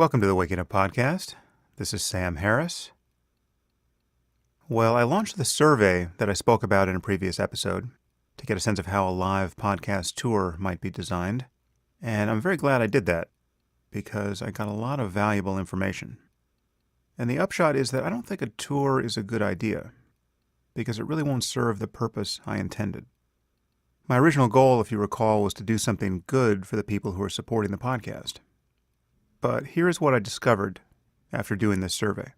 Welcome to the Waking Up Podcast. This is Sam Harris. Well, I launched the survey that I spoke about in a previous episode to get a sense of how a live podcast tour might be designed, and I'm very glad I did that because I got a lot of valuable information. And the upshot is that I don't think a tour is a good idea because it really won't serve the purpose I intended. My original goal, if you recall, was to do something good for the people who are supporting the podcast. But here's what I discovered after doing this survey.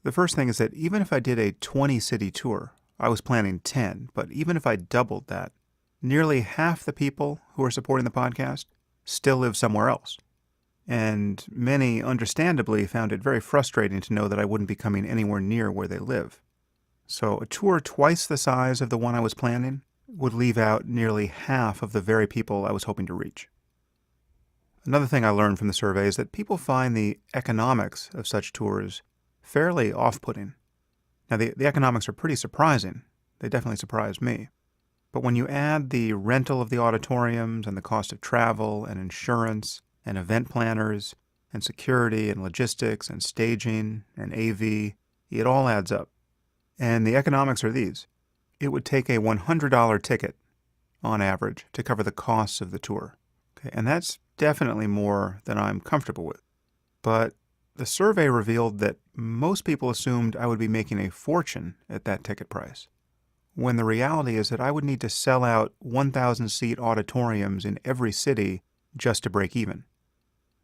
The first thing is that even if I did a 20-city tour, I was planning 10, but even if I doubled that, nearly half the people who are supporting the podcast still live somewhere else. And many, understandably, found it very frustrating to know that I wouldn't be coming anywhere near where they live. So a tour twice the size of the one I was planning would leave out nearly half of the very people I was hoping to reach. Another thing I learned from the survey is that people find the economics of such tours fairly off-putting. Now, the economics are pretty surprising. They definitely surprised me. But when you add the rental of the auditoriums and the cost of travel and insurance and event planners and security and logistics and staging and AV, it all adds up. And the economics are these. It would take a $100 ticket, on average, to cover the costs of the tour. Okay? And that's definitely more than I'm comfortable with. But the survey revealed that most people assumed I would be making a fortune at that ticket price, when the reality is that I would need to sell out 1,000-seat auditoriums in every city just to break even.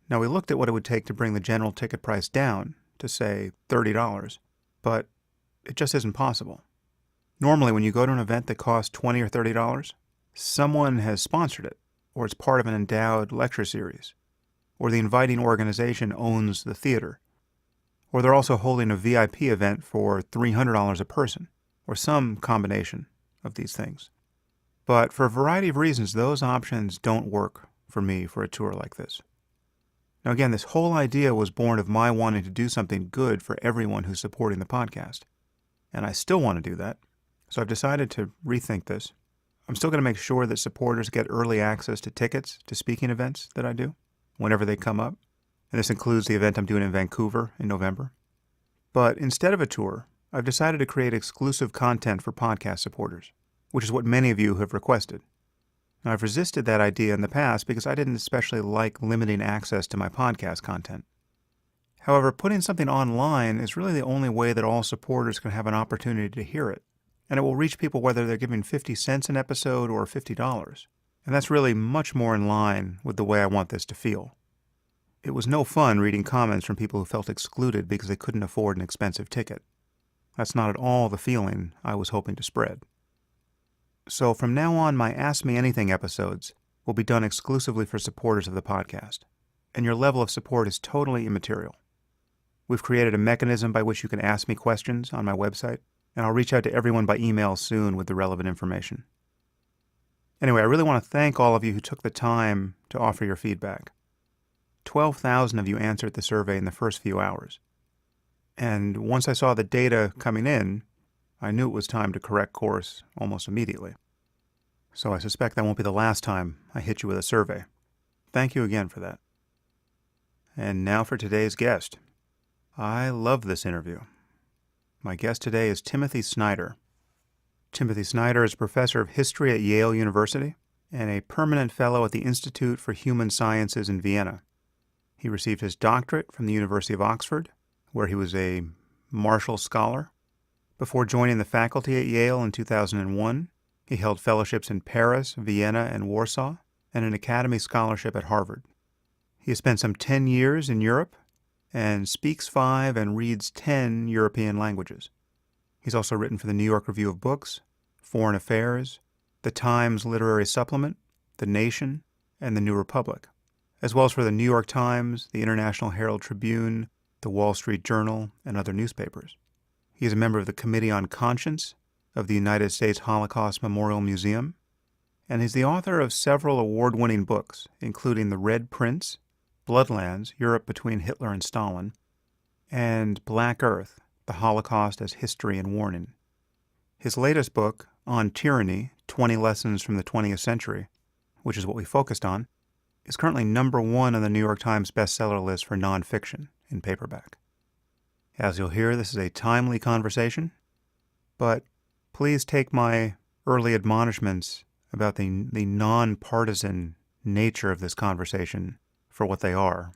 Now, we looked at what it would take to bring the general ticket price down to, say, $30, but it just isn't possible. Normally, when you go to an event that costs $20 or $30, someone has sponsored it, or it's part of an endowed lecture series, or the inviting organization owns the theater, or they're also holding a VIP event for $300 a person, or some combination of these things. But for a variety of reasons, those options don't work for me for a tour like this. Now again, this whole idea was born of my wanting to do something good for everyone who's supporting the podcast, and I still want to do that, so I've decided to rethink this. I'm still going to make sure that supporters get early access to tickets to speaking events that I do whenever they come up. And this includes the event I'm doing in Vancouver in November. But instead of a tour, I've decided to create exclusive content for podcast supporters, which is what many of you have requested. Now, I've resisted that idea in the past because I didn't especially like limiting access to my podcast content. However, putting something online is really the only way that all supporters can have an opportunity to hear it. And it will reach people whether they're giving 50 cents an episode or $50. And that's really much more in line with the way I want this to feel. It was no fun reading comments from people who felt excluded because they couldn't afford an expensive ticket. That's not at all the feeling I was hoping to spread. So from now on, my Ask Me Anything episodes will be done exclusively for supporters of the podcast. And your level of support is totally immaterial. We've created a mechanism by which you can ask me questions on my website, and I'll reach out to everyone by email soon with the relevant information. Anyway, I really want to thank all of you who took the time to offer your feedback. 12,000 of you answered the survey in the first few hours. And once I saw the data coming in, I knew it was time to correct course almost immediately. So I suspect that won't be the last time I hit you with a survey. Thank you again for that. And now for today's guest. I love this interview. My guest today is Timothy Snyder. Timothy Snyder is professor of history at Yale University and a permanent fellow at the Institute for Human Sciences in Vienna. He received his doctorate from the University of Oxford, where he was a Marshall Scholar. Before joining the faculty at Yale in 2001, he held fellowships in Paris, Vienna, and Warsaw, and an Academy Scholarship at Harvard. He has spent some 10 years in Europe and speaks 5 and reads 10 European languages. He's also written for the New York Review of Books, Foreign Affairs, the Times Literary Supplement, The Nation, and the New Republic, as well as for the New York Times, the International Herald Tribune, the Wall Street Journal, and other newspapers. He is a member of the Committee on Conscience of the United States Holocaust Memorial Museum, and he's the author of several award-winning books, including The Red Prince, Bloodlands, Europe Between Hitler and Stalin, and Black Earth, The Holocaust as History and Warning. His latest book, On Tyranny, 20 Lessons from the 20th Century, which is what we focused on, is currently #1 on the New York Times bestseller list for nonfiction in paperback. As you'll hear, this is a timely conversation, but please take my early admonishments about the nonpartisan nature of this conversation for what they are.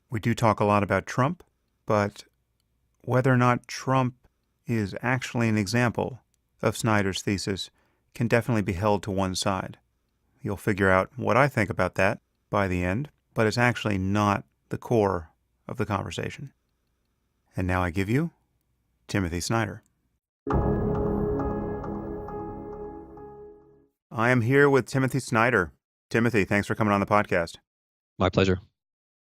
We do talk a lot about Trump, but whether or not Trump is actually an example of Snyder's thesis can definitely be held to one side. You'll figure out what I think about that by the end, but it's actually not the core of the conversation. And now I give you Timothy Snyder. I am here with Timothy Snyder. Timothy, thanks for coming on the podcast. My pleasure.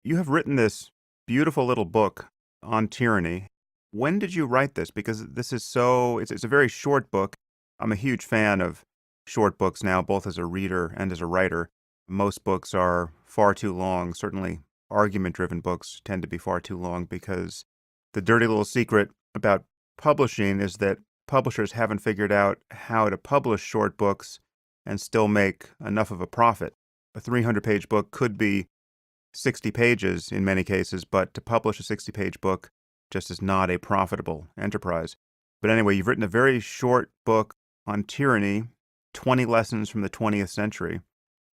You have written this beautiful little book on tyranny. When did you write this? Because this is it's a very short book. I'm a huge fan of short books now, both as a reader and as a writer. Most books are far too long. Certainly argument-driven books tend to be far too long because the dirty little secret about publishing is that publishers haven't figured out how to publish short books and still make enough of a profit. A 300-page book could be 60 pages in many cases, but to publish a 60-page book just is not a profitable enterprise. But anyway, you've written a very short book on tyranny, 20 lessons from the 20th century.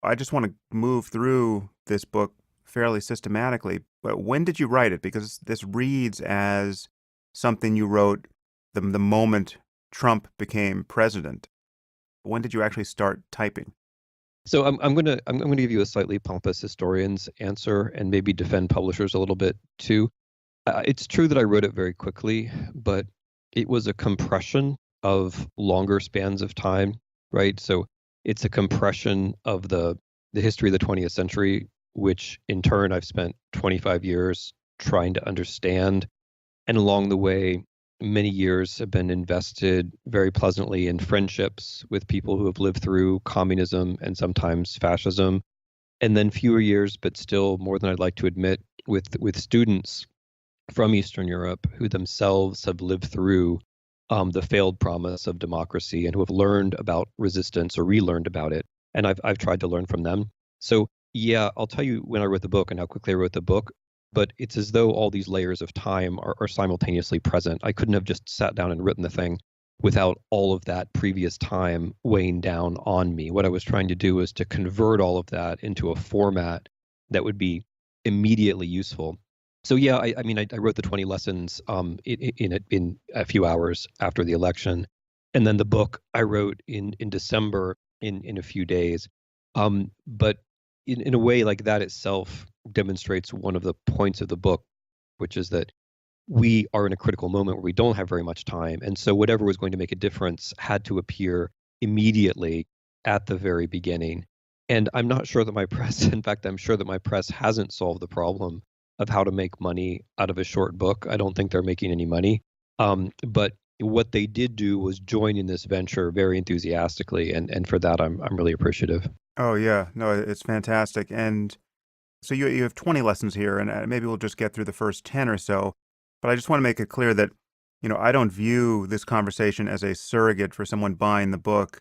I just want to move through this book fairly systematically, but when did you write it? Because this reads as something you wrote the moment Trump became president. When did you actually start typing? So I'm gonna give you a slightly pompous historian's answer and maybe defend publishers a little bit too. It's true that I wrote it very quickly, but it was a compression of longer spans of time, right? So it's a compression of the history of the 20th century, which in turn I've spent 25 years trying to understand. And along the way, many years have been invested very pleasantly in friendships with people who have lived through communism and sometimes fascism. And then fewer years, but still more than I'd like to admit, with students from Eastern Europe who themselves have lived through the failed promise of democracy and who have learned about resistance or relearned about it. And I've tried to learn from them. So yeah, I'll tell you when I wrote the book and how quickly I wrote the book, but it's as though all these layers of time are simultaneously present. I couldn't have just sat down and written the thing without all of that previous time weighing down on me. What I was trying to do was to convert all of that into a format that would be immediately useful. So yeah, I mean, I wrote the 20 lessons in a few hours after the election, and then the book I wrote in December in a few days. But in a way, like that itself demonstrates one of the points of the book, which is that we are in a critical moment where we don't have very much time, and so whatever was going to make a difference had to appear immediately at the very beginning. And I'm not sure that my press, in fact, I'm sure that my press hasn't solved the problem of how to make money out of a short book. I don't think they're making any money. But what they did do was join in this venture very enthusiastically, and for that I'm really appreciative. Oh, yeah. No, it's fantastic. And so you have 20 lessons here, and maybe we'll just get through the first 10 or so. But I just want to make it clear that, I don't view this conversation as a surrogate for someone buying the book,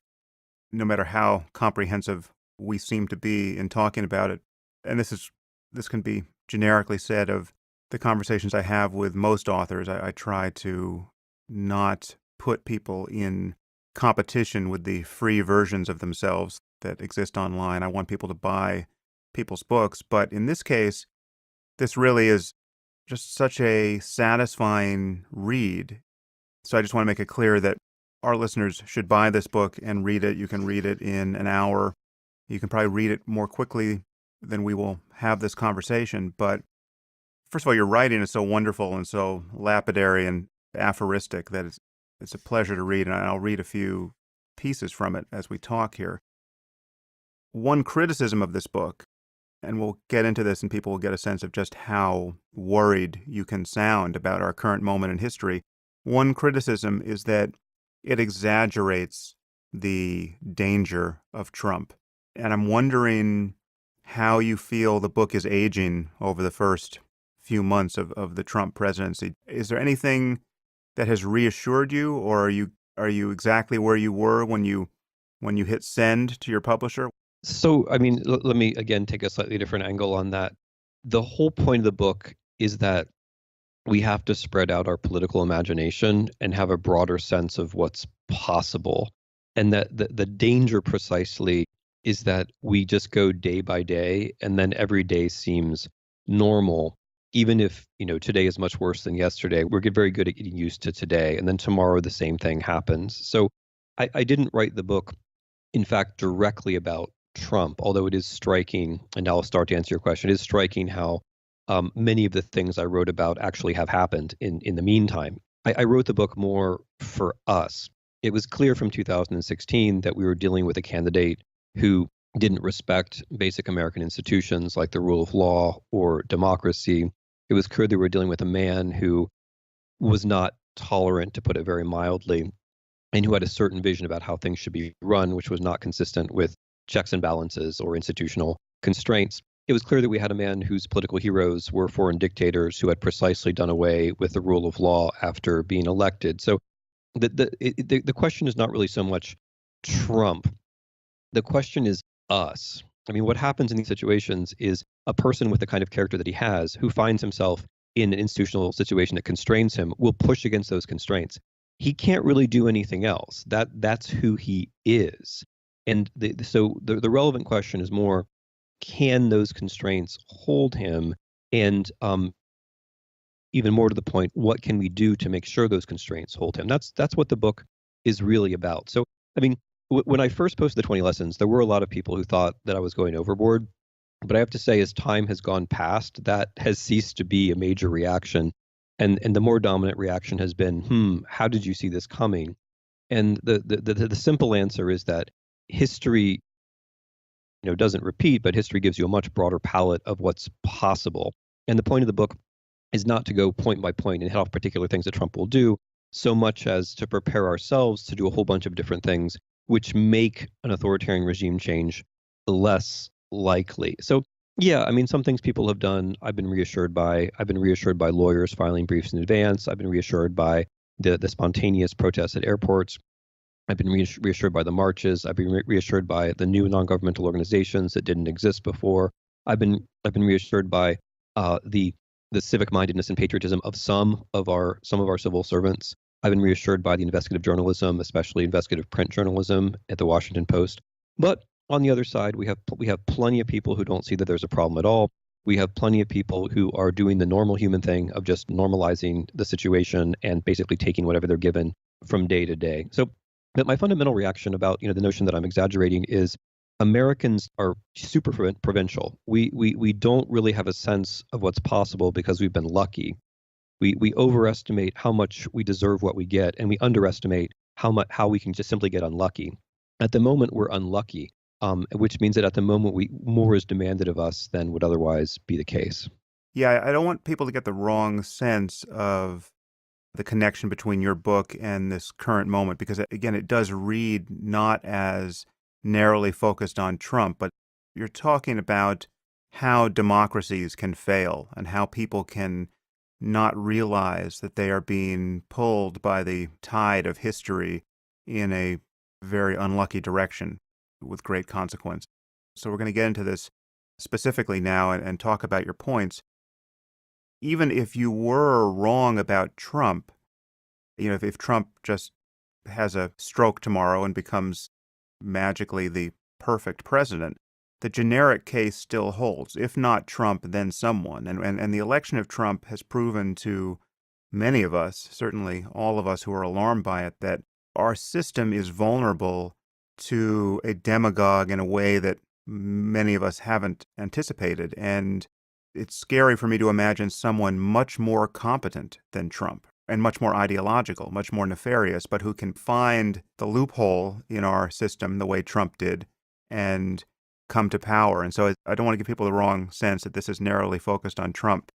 no matter how comprehensive we seem to be in talking about it. And this can be generically said of the conversations I have with most authors. I try to not put people in competition with the free versions of themselves that exist online. I want people to buy people's books. But in this case, this really is just such a satisfying read. So I just want to make it clear that our listeners should buy this book and read it. You can read it in an hour. You can probably read it more quickly than we will have this conversation. But first of all, your writing is so wonderful and so lapidary and aphoristic that it's a pleasure to read. And I'll read a few pieces from it as we talk here. One criticism of this book, and we'll get into this and people will get a sense of just how worried you can sound about our current moment in history. One criticism is that it exaggerates the danger of Trump. And I'm wondering how you feel the book is aging over the first few months of the Trump presidency. Is there anything that has reassured you, or are you exactly where you were when you hit send to your publisher? So, I mean, let me again take a slightly different angle on that. The whole point of the book is that we have to spread out our political imagination and have a broader sense of what's possible. And that the danger precisely is that we just go day by day, and then every day seems normal. Even if, today is much worse than yesterday, we're very good at getting used to today. And then tomorrow the same thing happens. So I didn't write the book, in fact, directly about Trump, although it is striking, and now I'll start to answer your question, it is striking how many of the things I wrote about actually have happened in the meantime. I wrote the book more for us. It was clear from 2016 that we were dealing with a candidate who didn't respect basic American institutions like the rule of law or democracy. It was clear that we were dealing with a man who was not tolerant, to put it very mildly, and who had a certain vision about how things should be run, which was not consistent with checks and balances or institutional constraints. It was clear that we had a man whose political heroes were foreign dictators who had precisely done away with the rule of law after being elected. So the question is not really so much Trump. The question is us. I mean, what happens in these situations is a person with the kind of character that he has, who finds himself in an institutional situation that constrains him, will push against those constraints. He can't really do anything else. That's who he is. And the relevant question is more, can those constraints hold him? And even more to the point, what can we do to make sure those constraints hold him? That's what the book is really about. So, I mean, when I first posted the 20 lessons, there were a lot of people who thought that I was going overboard. But I have to say, as time has gone past, that has ceased to be a major reaction. And the more dominant reaction has been, how did you see this coming? And the simple answer is that history, doesn't repeat, but history gives you a much broader palette of what's possible. And the point of the book is not to go point by point and hit off particular things that Trump will do, so much as to prepare ourselves to do a whole bunch of different things which make an authoritarian regime change less likely. So, yeah, I mean, some things people have done, I've been reassured by. I've been reassured by lawyers filing briefs in advance. I've been reassured by the spontaneous protests at airports. I've been reassured by the marches. I've been reassured by the new non-governmental organizations that didn't exist before. I've been reassured by the civic mindedness and patriotism of some of our civil servants. I've been reassured by the investigative journalism, especially investigative print journalism at the Washington Post. But on the other side, we have plenty of people who don't see that there's a problem at all. We have plenty of people who are doing the normal human thing of just normalizing the situation and basically taking whatever they're given from day to day. So, but my fundamental reaction about the notion that I'm exaggerating is Americans are super provincial. We don't really have a sense of what's possible because we've been lucky. We overestimate how much we deserve what we get, and we underestimate how we can just simply get unlucky. At the moment, we're unlucky, which means that at the moment, more is demanded of us than would otherwise be the case. Yeah, I don't want people to get the wrong sense of the connection between your book and this current moment, because again, it does read not as narrowly focused on Trump, but you're talking about how democracies can fail and how people can not realize that they are being pulled by the tide of history in a very unlucky direction with great consequence. So we're going to get into this specifically now and talk about your points. Even if you were wrong about Trump, if Trump just has a stroke tomorrow and becomes magically the perfect president, the generic case still holds. If not Trump, then someone. And the election of Trump has proven to many of us, certainly all of us who are alarmed by it, that our system is vulnerable to a demagogue in a way that many of us haven't anticipated. And it's scary for me to imagine someone much more competent than Trump and much more ideological, much more nefarious, but who can find the loophole in our system the way Trump did and come to power. And so I don't want to give people the wrong sense that this is narrowly focused on Trump.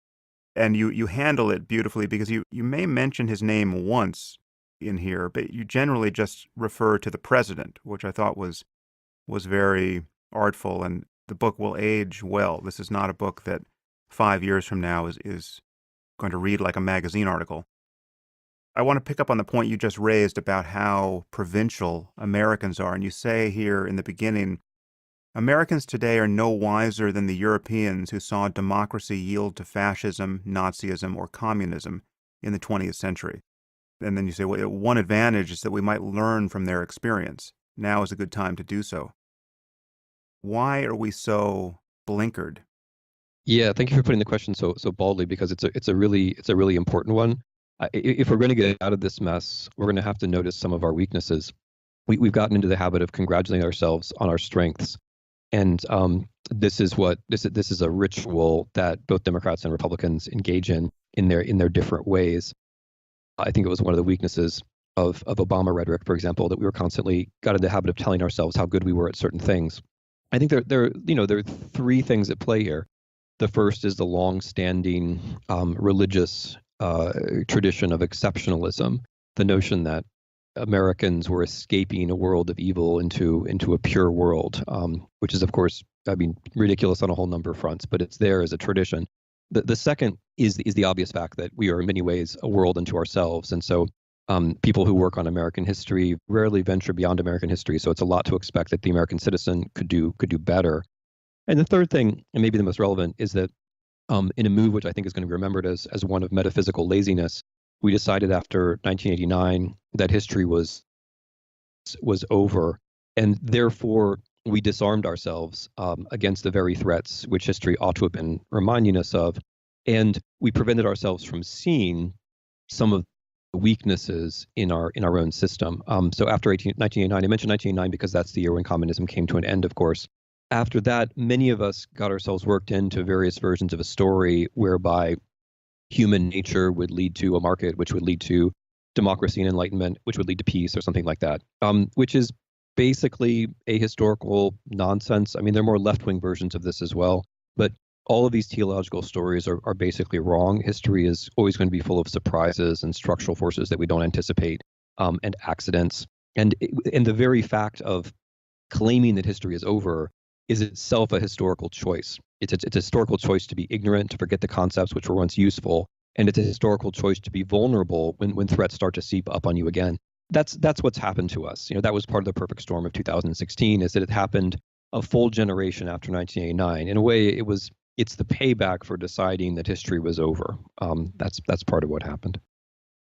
And you handle it beautifully because you may mention his name once in here, but you generally just refer to the president, which I thought was very artful, and the book will age well. This is not a book that 5 years from now is going to read like a magazine article. I want to pick up on the point you just raised about how provincial Americans are. And you say here in the beginning Americans today are no wiser than the Europeans who saw democracy yield to fascism, Nazism, or communism in the 20th century. And then you say, well, one advantage is that we might learn from their experience. Now is a good time to do so. Why are we so blinkered? Yeah, thank you for putting the question so baldly, because it's a really important one. If we're going to get out of this mess, we're going to have to notice some of our weaknesses. We've gotten into the habit of congratulating ourselves on our strengths, and this is a ritual that both Democrats and Republicans engage in their different ways. I think it was one of the weaknesses of Obama rhetoric, for example, that we were constantly got into the habit of telling ourselves how good we were at certain things. I think there are three things at play here. The first is the long-standing religious tradition of exceptionalism, the notion that Americans were escaping a world of evil into a pure world, which is, of course, ridiculous on a whole number of fronts, but it's there as a tradition. The second is the obvious fact that we are in many ways a world unto ourselves, and so people who work on American history rarely venture beyond American history. So it's a lot to expect that the American citizen could do better. And the third thing, and maybe the most relevant, is that in a move which I think is going to be remembered as one of metaphysical laziness, we decided after 1989 that history was over, and therefore we disarmed ourselves against the very threats which history ought to have been reminding us of, and we prevented ourselves from seeing some of the weaknesses in our own system. So after 1989, I mentioned 1989 because that's the year when communism came to an end, of course. After that, many of us got ourselves worked into various versions of a story whereby human nature would lead to a market, which would lead to democracy and enlightenment, which would lead to peace or something like that, which is basically a historical nonsense. I mean, there are more left-wing versions of this as well, but all of these theological stories are basically wrong. History is always going to be full of surprises and structural forces that we don't anticipate, and accidents. And the very fact of claiming that history is over is itself a historical choice. It's a historical choice to be ignorant, to forget the concepts which were once useful, and it's a historical choice to be vulnerable when threats start to seep up on you again. That's what's happened to us. That was part of the perfect storm of 2016, is that it happened a full generation after 1989. In a way, it's the payback for deciding that history was over. That's part of what happened.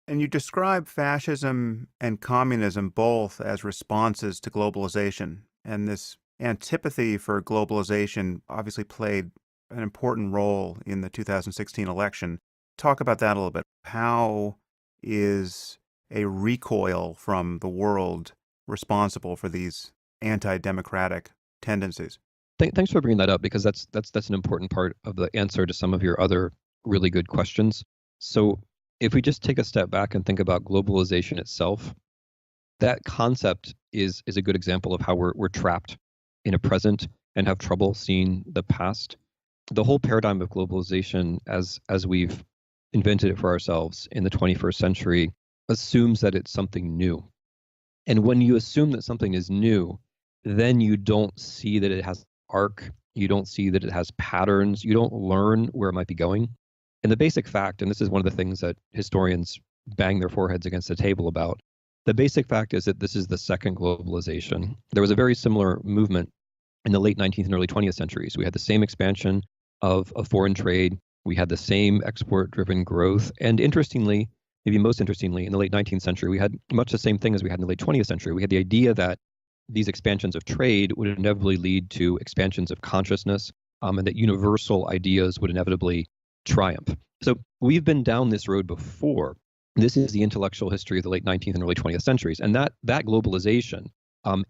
And you describe fascism and communism both as responses to globalization, and this antipathy for globalization obviously played an important role in the 2016 election. Talk about that a little bit. How is a recoil from the world responsible for these anti-democratic tendencies? Thanks for bringing that up, because that's an important part of the answer to some of your other really good questions. So if we just take a step back and think about globalization itself, that concept is a good example of how we're trapped in a present and have trouble seeing the past. The whole paradigm of globalization, as we've invented it for ourselves in the 21st century, assumes that it's something new. And when you assume that something is new, then you don't see that it has arc, you don't see that it has patterns, you don't learn where it might be going. And the basic fact, and this is one of the things that historians bang their foreheads against the table about, the basic fact is that this is the second globalization. There was a very similar movement in the late 19th and early 20th centuries. We had the same expansion of foreign trade. We had the same export-driven growth. And interestingly, maybe most interestingly, in the late 19th century, we had much the same thing as we had in the late 20th century. We had the idea that these expansions of trade would inevitably lead to expansions of consciousness, and that universal ideas would inevitably triumph. So we've been down this road before. This is the intellectual history of the late 19th and early 20th centuries. And that globalization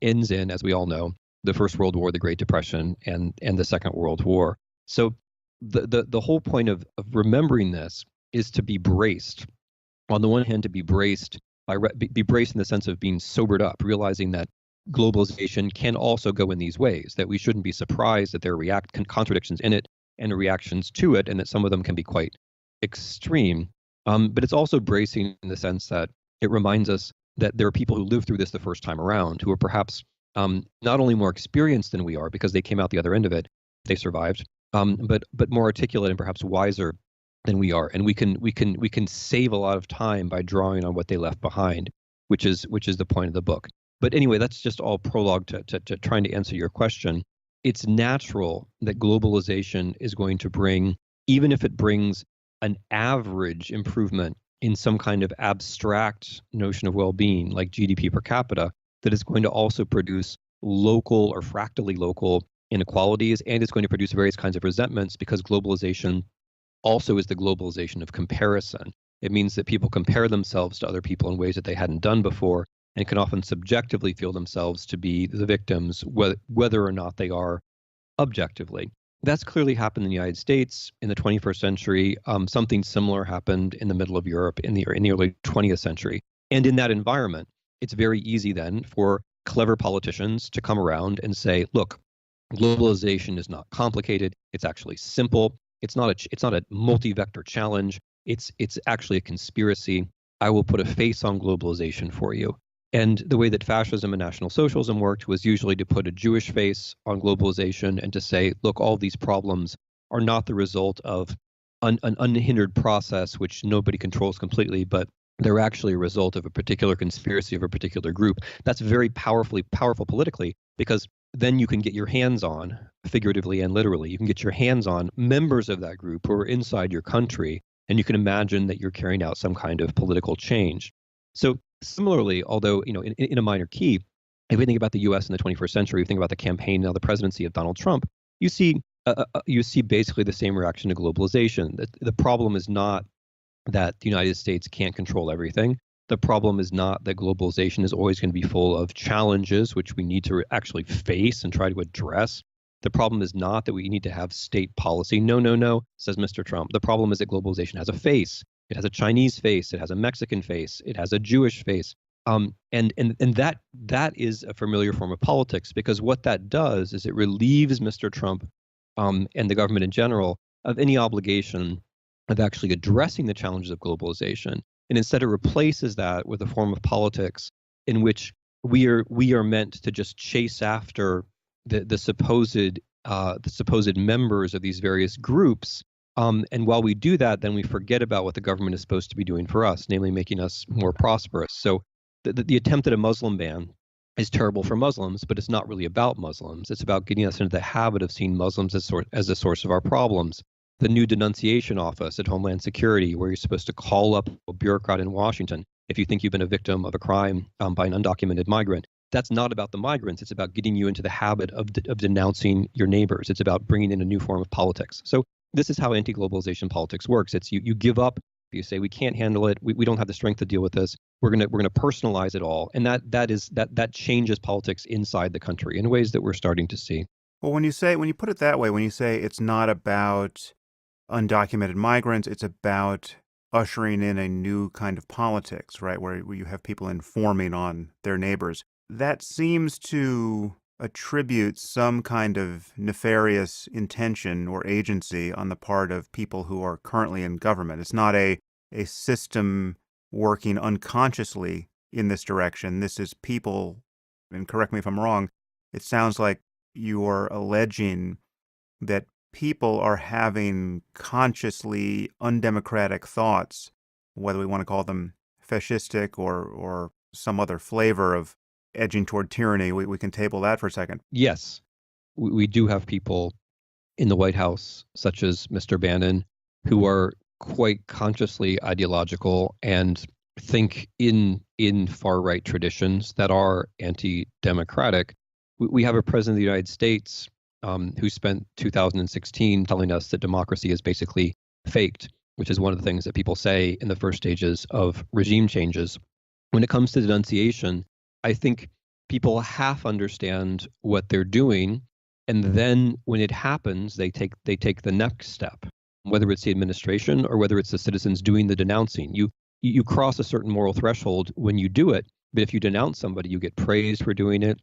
ends in, as we all know, the First World War, the Great Depression, and the Second World War. So the whole point of remembering this is to be braced. On the one hand, to be braced be braced in the sense of being sobered up, realizing that globalization can also go in these ways, that we shouldn't be surprised that there are contradictions in it and reactions to it, and that some of them can be quite extreme. But it's also bracing in the sense that it reminds us that there are people who lived through this the first time around, who are perhaps not only more experienced than we are because they came out the other end of it, they survived, but more articulate and perhaps wiser than we are, and we can save a lot of time by drawing on what they left behind, which is the point of the book. But anyway, that's just all prologue to trying to answer your question. it's natural that globalization is going to bring, even if it brings an average improvement in some kind of abstract notion of well-being, like GDP per capita, that is going to also produce local or fractally local inequalities, and it's going to produce various kinds of resentments because globalization also is the globalization of comparison. It means that people compare themselves to other people in ways that they hadn't done before and can often subjectively feel themselves to be the victims, whether or not they are objectively. That's clearly happened in the United States in the 21st century. Something similar happened in the middle of Europe in the early 20th century. And in that environment, it's very easy then for clever politicians to come around and say, look, globalization is not complicated. It's actually simple. It's not a multi-vector challenge. It's actually a conspiracy. I will put a face on globalization for you. And the way that fascism and National Socialism worked was usually to put a Jewish face on globalization and to say, look, all these problems are not the result of an unhindered process which nobody controls completely, but they're actually a result of a particular conspiracy of a particular group. That's very powerful politically, because then you can get your hands on, figuratively and literally, you can get your hands on members of that group who are inside your country, and you can imagine that you're carrying out some kind of political change. So similarly, although in a minor key, if we think about the U.S. in the 21st century, we think about the campaign, now the presidency of Donald Trump, you see basically the same reaction to globalization. The problem is not that the United States can't control everything. The problem is not that globalization is always going to be full of challenges which we need to actually face and try to address. The problem is not that we need to have state policy. No, no, no, says Mr. Trump. The problem is that globalization has a face. It has a Chinese face. It has a Mexican face. It has a Jewish face. And that is a familiar form of politics, because what that does is it relieves Mr. Trump and the government in general of any obligation of actually addressing the challenges of globalization. And instead it replaces that with a form of politics in which we are meant to just chase after the supposed members of these various groups. And while we do that, then we forget about what the government is supposed to be doing for us, namely making us more prosperous. So the attempt at a Muslim ban is terrible for Muslims, but it's not really about Muslims. It's about getting us into the habit of seeing Muslims as the source of our problems. The new denunciation office at Homeland Security, where you're supposed to call up a bureaucrat in Washington if you think you've been a victim of a crime by an undocumented migrant. That's not about the migrants. It's about getting you into the habit of denouncing your neighbors. It's about bringing in a new form of politics. So this is how anti-globalization politics works. It's you give up. You say we can't handle it. We don't have the strength to deal with this. We're gonna personalize it all, and that changes politics inside the country in ways that we're starting to see. Well, when you put it that way, when you say it's not about undocumented migrants, it's about ushering in a new kind of politics, right? Where you have people informing on their neighbors. That seems to attribute some kind of nefarious intention or agency on the part of people who are currently in government. It's not a system working unconsciously in this direction. This is people, and correct me if I'm wrong, it sounds like you are alleging that people are having consciously undemocratic thoughts, whether we want to call them fascistic or some other flavor of edging toward tyranny. We can table that for a second. Yes, we do have people in the White House, such as Mr. Bannon, who are quite consciously ideological and think in far-right traditions that are anti-democratic. We have a president of the United States who spent 2016 telling us that democracy is basically faked, which is one of the things that people say in the first stages of regime changes. When it comes to denunciation, I think people half understand what they're doing, and then when it happens, they take the next step, whether it's the administration or whether it's the citizens doing the denouncing. You cross a certain moral threshold when you do it, but if you denounce somebody, you get praised for doing it,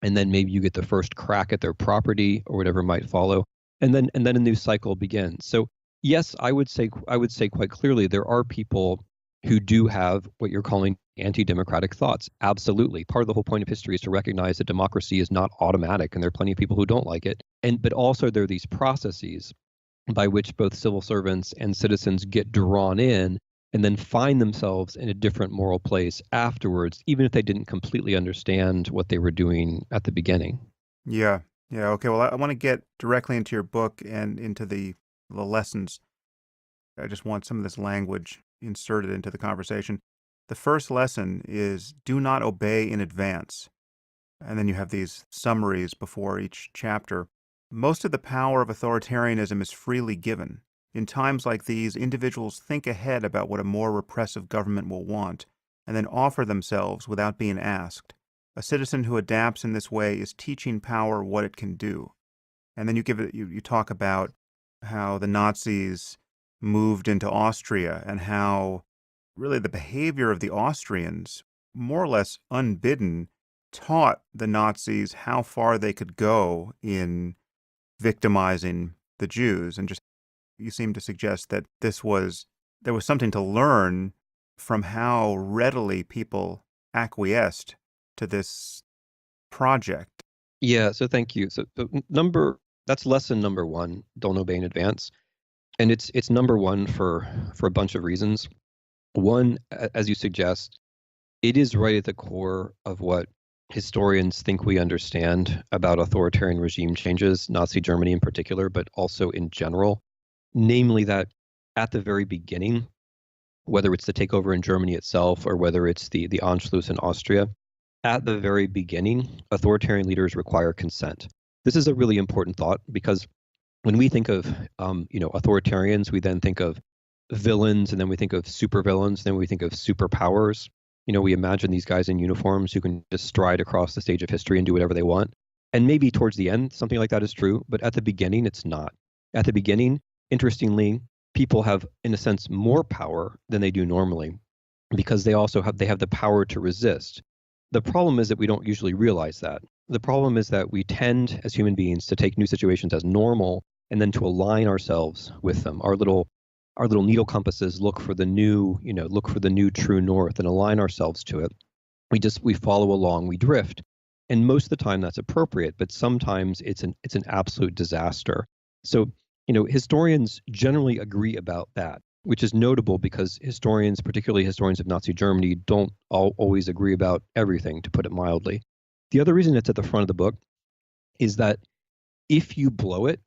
and then maybe you get the first crack at their property or whatever might follow, and then a new cycle begins. So yes, I would say quite clearly there are people who do have what you're calling anti-democratic thoughts. Absolutely. Part of the whole point of history is to recognize that democracy is not automatic, and there are plenty of people who don't like it. But also there are these processes by which both civil servants and citizens get drawn in and then find themselves in a different moral place afterwards, even if they didn't completely understand what they were doing at the beginning. Yeah. Yeah, okay. Well, I want to get directly into your book and into the lessons. I just want some of this language inserted into the conversation. The first lesson is do not obey in advance. And then you have these summaries before each chapter. Most of the power of authoritarianism is freely given. In times like these, individuals think ahead about what a more repressive government will want, and then offer themselves without being asked. A citizen who adapts in this way is teaching power what it can do. And then you talk about how the Nazis moved into Austria and how really the behavior of the Austrians, more or less unbidden, taught the Nazis how far they could go in victimizing the Jews. And just you seem to suggest that there was something to learn from how readily people acquiesced to this project. Yeah, so thank you. So number that's lesson number one, don't obey in advance. And it's number one for a bunch of reasons. One, as you suggest, it is right at the core of what historians think we understand about authoritarian regime changes, Nazi Germany in particular, but also in general. Namely, that at the very beginning, whether it's the takeover in Germany itself or whether it's the Anschluss in Austria, at the very beginning, authoritarian leaders require consent. This is a really important thought because when we think of authoritarians, we then think of villains, and then we think of supervillains, then we think of superpowers. We imagine these guys in uniforms who can just stride across the stage of history and do whatever they want. And maybe towards the end, something like that is true, but at the beginning, it's not. At the beginning, interestingly, people have, in a sense, more power than they do normally because they have the power to resist. The problem is that we don't usually realize that. The problem is that we tend, as human beings, to take new situations as normal and then to align ourselves with them. Our little needle compasses look for the new true north and align ourselves to it. We follow along, we drift. And most of the time that's appropriate, but sometimes it's an absolute disaster. So, historians generally agree about that, which is notable because historians, particularly historians of Nazi Germany, don't always agree about everything, to put it mildly. The other reason it's at the front of the book is that if you blow it,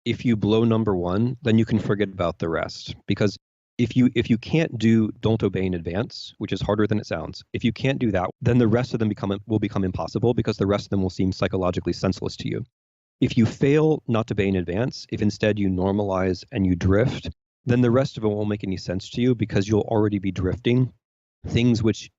if you blow number one, then you can forget about the rest. Because if you can't do don't obey in advance, which is harder than it sounds, if you can't do that, then the rest of them will become impossible because the rest of them will seem psychologically senseless to you. If you fail not to obey in advance, if instead you normalize and you drift, then the rest of it won't make any sense to you because you'll already be drifting. Things which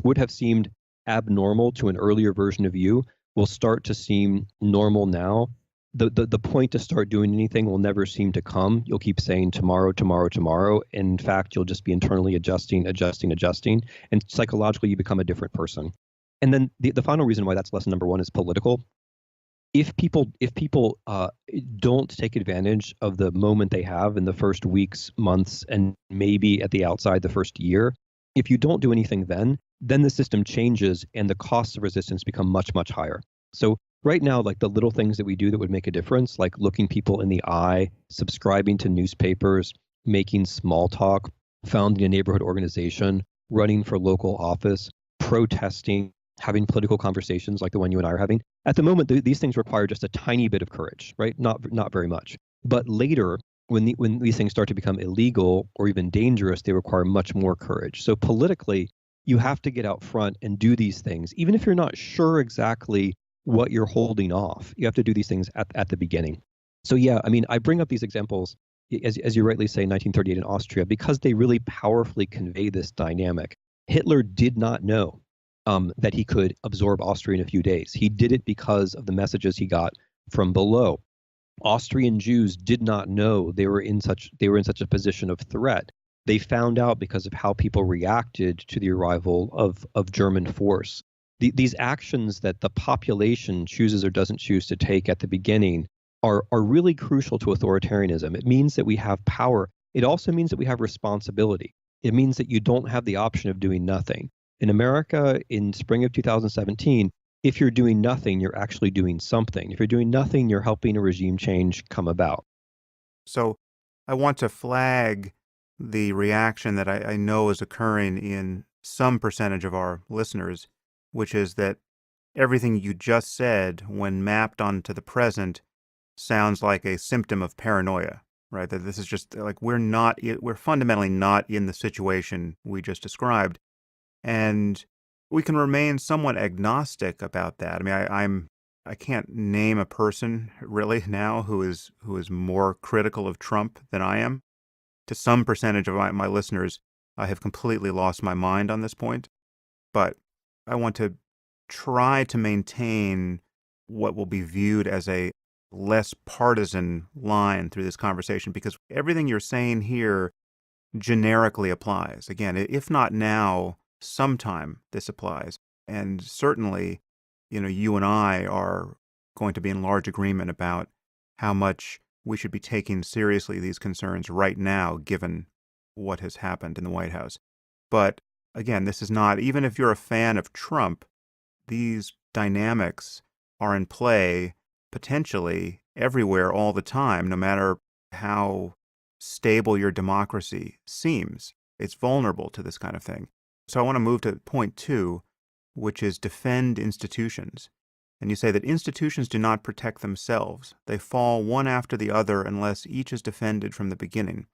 would have seemed abnormal to an earlier version of you will start to seem normal now. The point to start doing anything will never seem to come. You'll keep saying tomorrow, tomorrow, tomorrow. In fact, you'll just be internally adjusting, and psychologically you become a different person. And then the final reason why that's lesson number one is political. If people don't take advantage of the moment they have in the first weeks, months, and maybe at the outside the first year, if you don't do anything then the system changes and the costs of resistance become much, much higher. So right now, like the little things that we do that would make a difference, like looking people in the eye, subscribing to newspapers, making small talk, founding a neighborhood organization, running for local office, protesting, having political conversations like the one you and I are having. At the moment, these things require just a tiny bit of courage, right? Not very much. But later, when these things start to become illegal or even dangerous, they require much more courage. So politically, you have to get out front and do these things, even if you're not sure exactly what you're holding off. You have to do these things at the beginning. So yeah, I mean, I bring up these examples, as you rightly say, 1938 in Austria, because they really powerfully convey this dynamic. Hitler did not know that he could absorb Austria in a few days. He did it because of the messages he got from below. Austrian Jews did not know they were in such a position of threat. They found out because of how people reacted to the arrival of German force. These actions that the population chooses or doesn't choose to take at the beginning are really crucial to authoritarianism. It means that we have power. It also means that we have responsibility. It means that you don't have the option of doing nothing. In America, in spring of 2017, if you're doing nothing, you're actually doing something. If you're doing nothing, you're helping a regime change come about. So I want to flag the reaction that I know is occurring in some percentage of our listeners, which is that everything you just said, when mapped onto the present, sounds like a symptom of paranoia, right? That this is just like we're fundamentally not in the situation we just described. And we can remain somewhat agnostic about that. I mean, I can't name a person really now who is more critical of Trump than I am. To some percentage of my listeners, I have completely lost my mind on this point, but I want to try to maintain what will be viewed as a less partisan line through this conversation, because everything you're saying here generically applies. Again, if not now, sometime this applies. And certainly, you and I are going to be in large agreement about how much we should be taking seriously these concerns right now, given what has happened in the White House. But again, this is not, even if you're a fan of Trump, these dynamics are in play potentially everywhere all the time, no matter how stable your democracy seems. It's vulnerable to this kind of thing. So I want to move to point 2, which is defend institutions. And you say that institutions do not protect themselves. They fall one after the other unless each is defended from the beginning.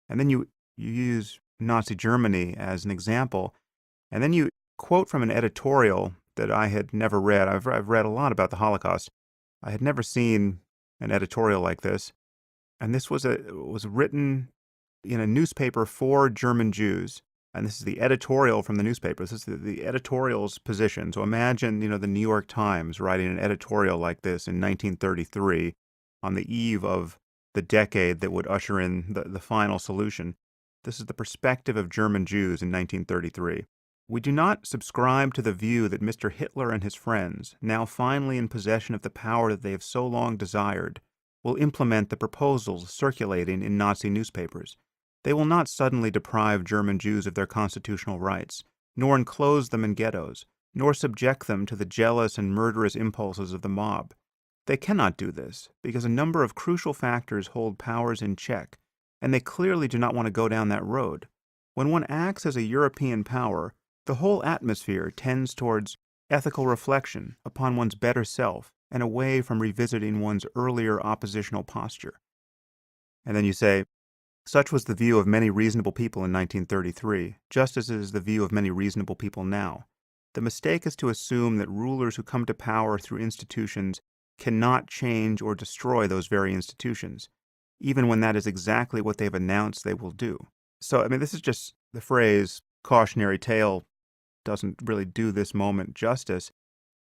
And then you use Nazi Germany as an example. And then you quote from an editorial that I had never read. I've read a lot about the Holocaust. I had never seen an editorial like this. And this was written in a newspaper for German Jews. And this is the editorial from the newspaper. This is the editorial's position. So imagine, the New York Times writing an editorial like this in 1933 on the eve of the decade that would usher in the final solution. This is the perspective of German Jews in 1933. We do not subscribe to the view that Mr. Hitler and his friends, now finally in possession of the power that they have so long desired, will implement the proposals circulating in Nazi newspapers. They will not suddenly deprive German Jews of their constitutional rights, nor enclose them in ghettos, nor subject them to the jealous and murderous impulses of the mob. They cannot do this, because a number of crucial factors hold powers in check, and they clearly do not want to go down that road. When one acts as a European power, the whole atmosphere tends towards ethical reflection upon one's better self and away from revisiting one's earlier oppositional posture. And then you say, such was the view of many reasonable people in 1933, just as it is the view of many reasonable people now. The mistake is to assume that rulers who come to power through institutions cannot change or destroy those very institutions, even when that is exactly what they've announced they will do. So, I mean, this is just the phrase cautionary tale doesn't really do this moment justice.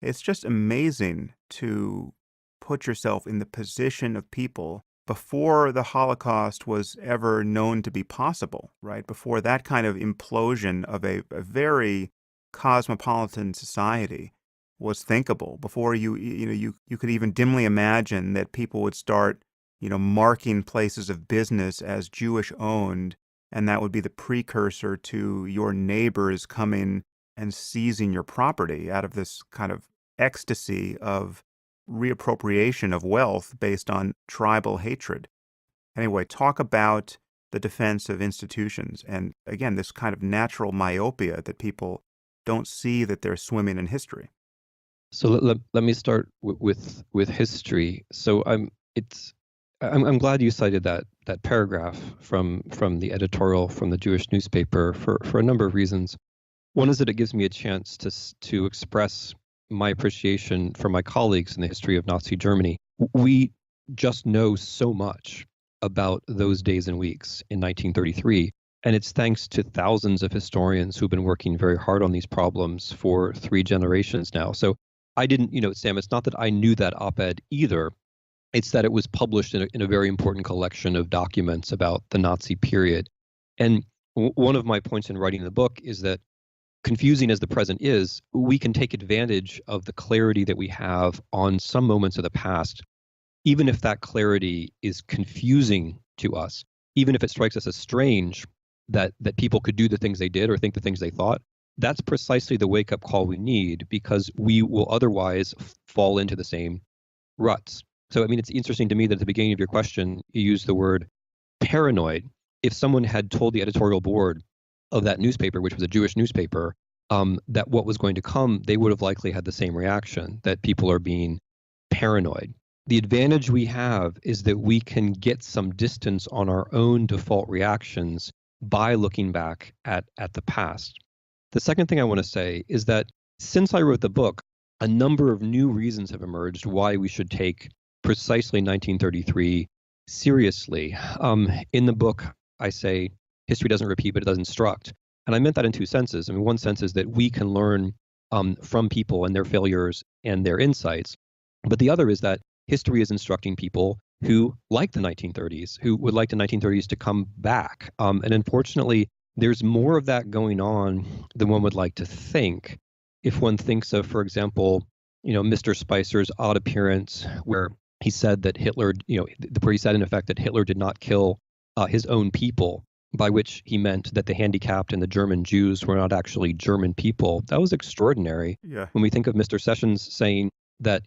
It's just amazing to put yourself in the position of people before the Holocaust was ever known to be possible, right? Before that kind of implosion of a very cosmopolitan society was thinkable, before you could even dimly imagine that people would start, marking places of business as Jewish owned, and that would be the precursor to your neighbors coming and seizing your property out of this kind of ecstasy of reappropriation of wealth based on tribal hatred. Anyway, talk about the defense of institutions, and again, this kind of natural myopia that people don't see that they're swimming in history. So let me start with history. So I'm glad you cited that paragraph from the editorial from the Jewish newspaper for a number of reasons. One is that it gives me a chance to express my appreciation for my colleagues in the history of Nazi Germany. We just know so much about those days and weeks in 1933, and it's thanks to thousands of historians who've been working very hard on these problems for 3 generations now. So I didn't, Sam, it's not that I knew that op-ed either. It's that it was published in a very important collection of documents about the Nazi period. And one of my points in writing the book is that, confusing as the present is, we can take advantage of the clarity that we have on some moments of the past, even if that clarity is confusing to us, even if it strikes us as strange that people could do the things they did or think the things they thought. That's precisely the wake-up call we need, because we will otherwise fall into the same ruts. So, I mean, it's interesting to me that at the beginning of your question, you used the word paranoid. If someone had told the editorial board of that newspaper, which was a Jewish newspaper, that what was going to come, they would have likely had the same reaction, that people are being paranoid. The advantage we have is that we can get some distance on our own default reactions by looking back at the past. The second thing I want to say is that since I wrote the book, a number of new reasons have emerged why we should take precisely 1933 seriously. In the book, I say history doesn't repeat, but it does instruct. And I meant that in two senses. I mean, one sense is that we can learn from people and their failures and their insights. But the other is that history is instructing people who like the 1930s, who would like the 1930s to come back. And unfortunately, there's more of that going on than one would like to think. If one thinks of, for example, Mr. Spicer's odd appearance, where he said that Hitler, where he said in effect that Hitler did not kill his own people, by which he meant that the handicapped and the German Jews were not actually German people. That was extraordinary. Yeah. When we think of Mr. Sessions saying that,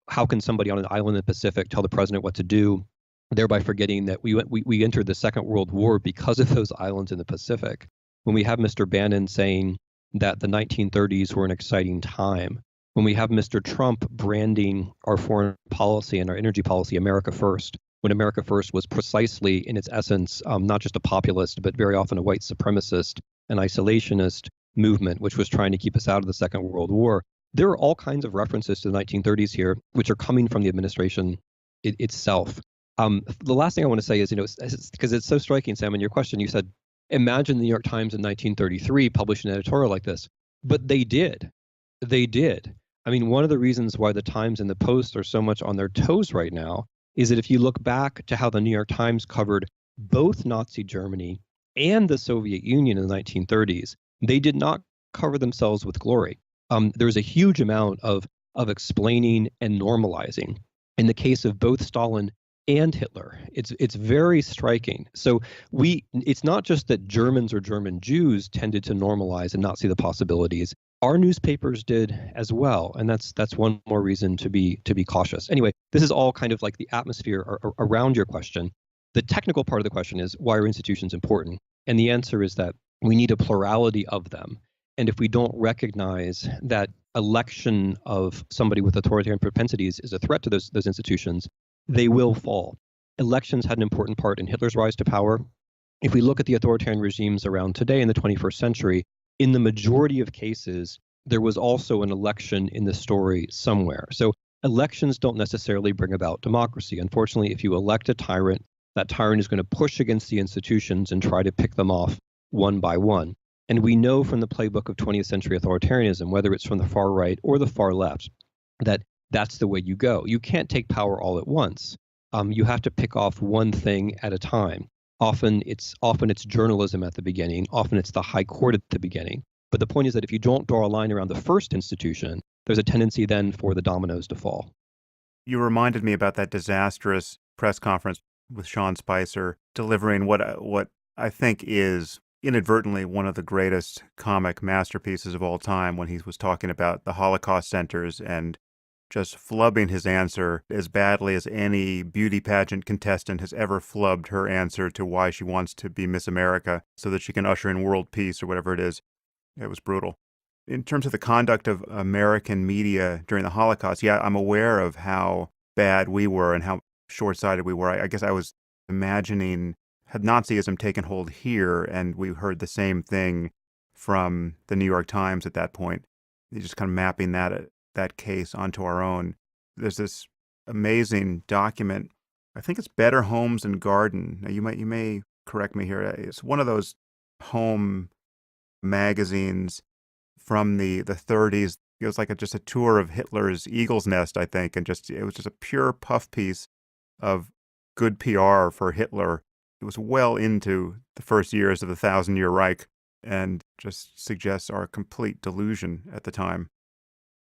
how can somebody on an island in the Pacific tell the president what to do, thereby forgetting that we entered the Second World War because of those islands in the Pacific. When we have Mr. Bannon saying that the 1930s were an exciting time, when we have Mr. Trump branding our foreign policy and our energy policy America First, when America First was precisely in its essence not just a populist, but very often a white supremacist and isolationist movement, which was trying to keep us out of the Second World War. There are all kinds of references to the 1930s here, which are coming from the administration itself. The last thing I want to say is, because it's so striking, Sam, in your question, you said, imagine the New York Times in 1933 published an editorial like this. But they did. They did. I mean, one of the reasons why the Times and the Post are so much on their toes right now is that if you look back to how the New York Times covered both Nazi Germany and the Soviet Union in the 1930s, they did not cover themselves with glory. There was a huge amount of explaining and normalizing. In the case of both Stalin and Hitler, it's very striking. So it's not just that Germans or German Jews tended to normalize and not see the possibilities. Our newspapers did as well, and that's one more reason to be cautious. Anyway, this is all kind of like the atmosphere around your question. The technical part of the question is, why are institutions important? And the answer is that we need a plurality of them. And if we don't recognize that election of somebody with authoritarian propensities is a threat to those institutions, they will fall. Elections had an important part in Hitler's rise to power. If we look at the authoritarian regimes around today in the 21st century, in the majority of cases, there was also an election in the story somewhere. So elections don't necessarily bring about democracy. Unfortunately, if you elect a tyrant, that tyrant is going to push against the institutions and try to pick them off one by one. And we know from the playbook of 20th century authoritarianism, whether it's from the far right or the far left, that that's the way you go. You can't take power all at once. You have to pick off one thing at a time. Often it's journalism at the beginning. Often it's the high court at the beginning. But the point is that if you don't draw a line around the first institution, there's a tendency then for the dominoes to fall. You reminded me about that disastrous press conference with Sean Spicer delivering what I think is inadvertently one of the greatest comic masterpieces of all time, when he was talking about the Holocaust centers and just flubbing his answer as badly as any beauty pageant contestant has ever flubbed her answer to why she wants to be Miss America so that she can usher in world peace or whatever it is. It was brutal. In terms of the conduct of American media during the Holocaust, yeah, I'm aware of how bad we were and how short-sighted we were. I guess I was imagining, had Nazism taken hold here, and we heard the same thing from the New York Times at that point, just kind of mapping that case onto our own. There's this amazing document. I think it's Better Homes and Garden. Now you may correct me here. It's one of those home magazines from the 30s. It was like just a tour of Hitler's Eagle's Nest, I think, and it was just a pure puff piece of good PR for Hitler. It was well into the first years of the Thousand-Year Reich, and just suggests our complete delusion at the time.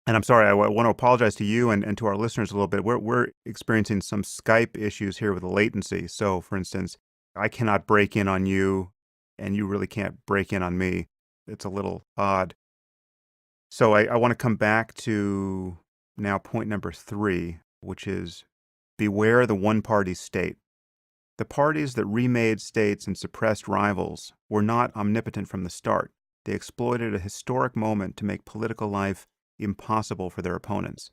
And I'm sorry, I want to apologize to you and to our listeners a little bit. We're experiencing some Skype issues here with the latency. So, for instance, I cannot break in on you, and you really can't break in on me. It's a little odd. So I want to come back to now point number 3, which is beware the one-party state. The parties that remade states and suppressed rivals were not omnipotent from the start. They exploited a historic moment to make political life impossible for their opponents.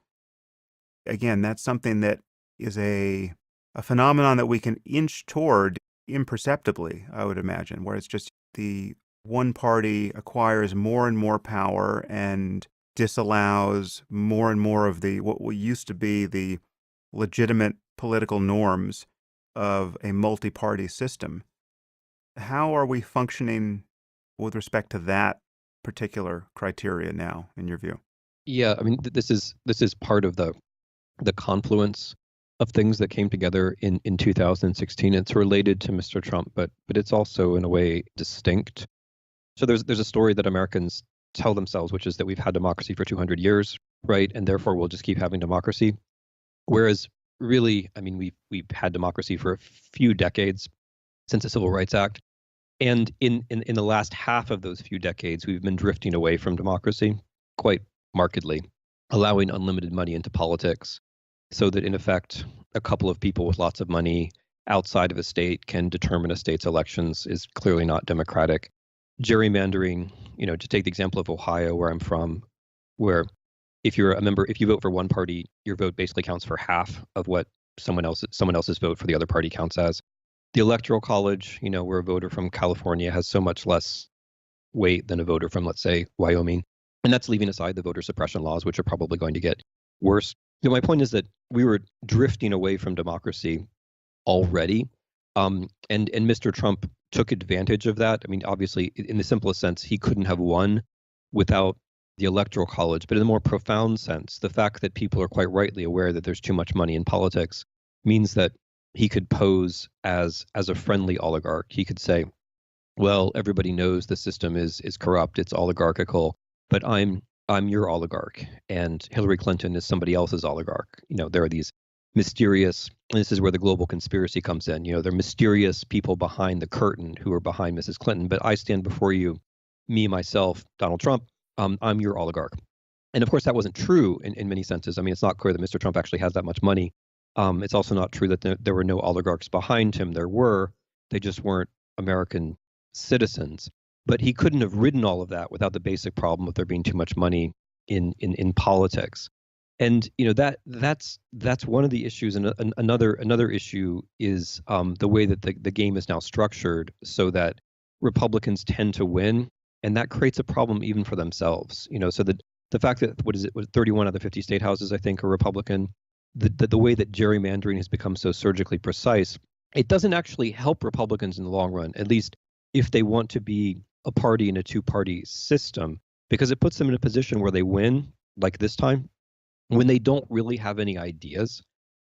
Again, that's something that is a phenomenon that we can inch toward imperceptibly, I would imagine, where it's just the one party acquires more and more power and disallows more and more of the what used to be the legitimate political norms of a multi-party system. How are we functioning with respect to that particular criteria now, in your view? Yeah, I mean, this is part of the confluence of things that came together in 2016. It's related to Mr. Trump, but it's also in a way distinct. So there's a story that Americans tell themselves, which is that we've had democracy for 200 years, right? And therefore we'll just keep having democracy. Whereas really, I mean, we've had democracy for a few decades since the Civil Rights Act. And in the last half of those few decades, we've been drifting away from democracy quite markedly, allowing unlimited money into politics so that in effect, a couple of people with lots of money outside of a state can determine a state's elections is clearly not democratic. Gerrymandering, to take the example of Ohio, where I'm from, where if you're a member, if you vote for one party, your vote basically counts for half of what someone else's vote for the other party counts as. The Electoral College, where a voter from California has so much less weight than a voter from, let's say, Wyoming. And that's leaving aside the voter suppression laws, which are probably going to get worse. My point is that we were drifting away from democracy already. And Mr. Trump took advantage of that. I mean, obviously, in the simplest sense, he couldn't have won without the Electoral College. But in a more profound sense, the fact that people are quite rightly aware that there's too much money in politics means that he could pose as a friendly oligarch. He could say, well, everybody knows the system is corrupt, it's oligarchical, but I'm your oligarch, and Hillary Clinton is somebody else's oligarch. There are these mysterious, and this is where the global conspiracy comes in. There are mysterious people behind the curtain who are behind Mrs. Clinton, but I stand before you, me, myself, Donald Trump, I'm your oligarch. And of course, that wasn't true in many senses. I mean, it's not clear that Mr. Trump actually has that much money. It's also not true that there were no oligarchs behind him. There were, they just weren't American citizens. But he couldn't have ridden all of that without the basic problem of there being too much money in politics. And that's one of the issues. And another issue is the way that the game is now structured, so that Republicans tend to win, and that creates a problem even for themselves. So that the fact that 31 out of the 50 state houses, I think, are Republican. The way that gerrymandering has become so surgically precise, it doesn't actually help Republicans in the long run, at least if they want to be a party in a two-party system, because it puts them in a position where they win, like this time, when they don't really have any ideas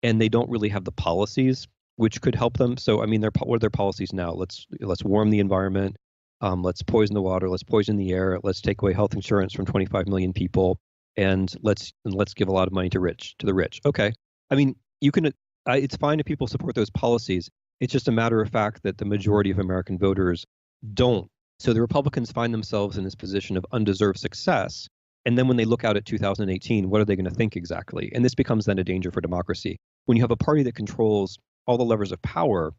and they don't really have the policies which could help them. So, I mean, what are their policies now? Let's warm the environment. Let's poison the water. Let's poison the air. Let's take away health insurance from 25 million people. And let's give a lot of money to the rich. Okay. I mean, you can. It's fine if people support those policies. It's just a matter of fact that the majority of American voters don't. So the Republicans find themselves in this position of undeserved success. And then when they look out at 2018, what are they going to think exactly? And this becomes then a danger for democracy. When you have a party that controls all the levers of power,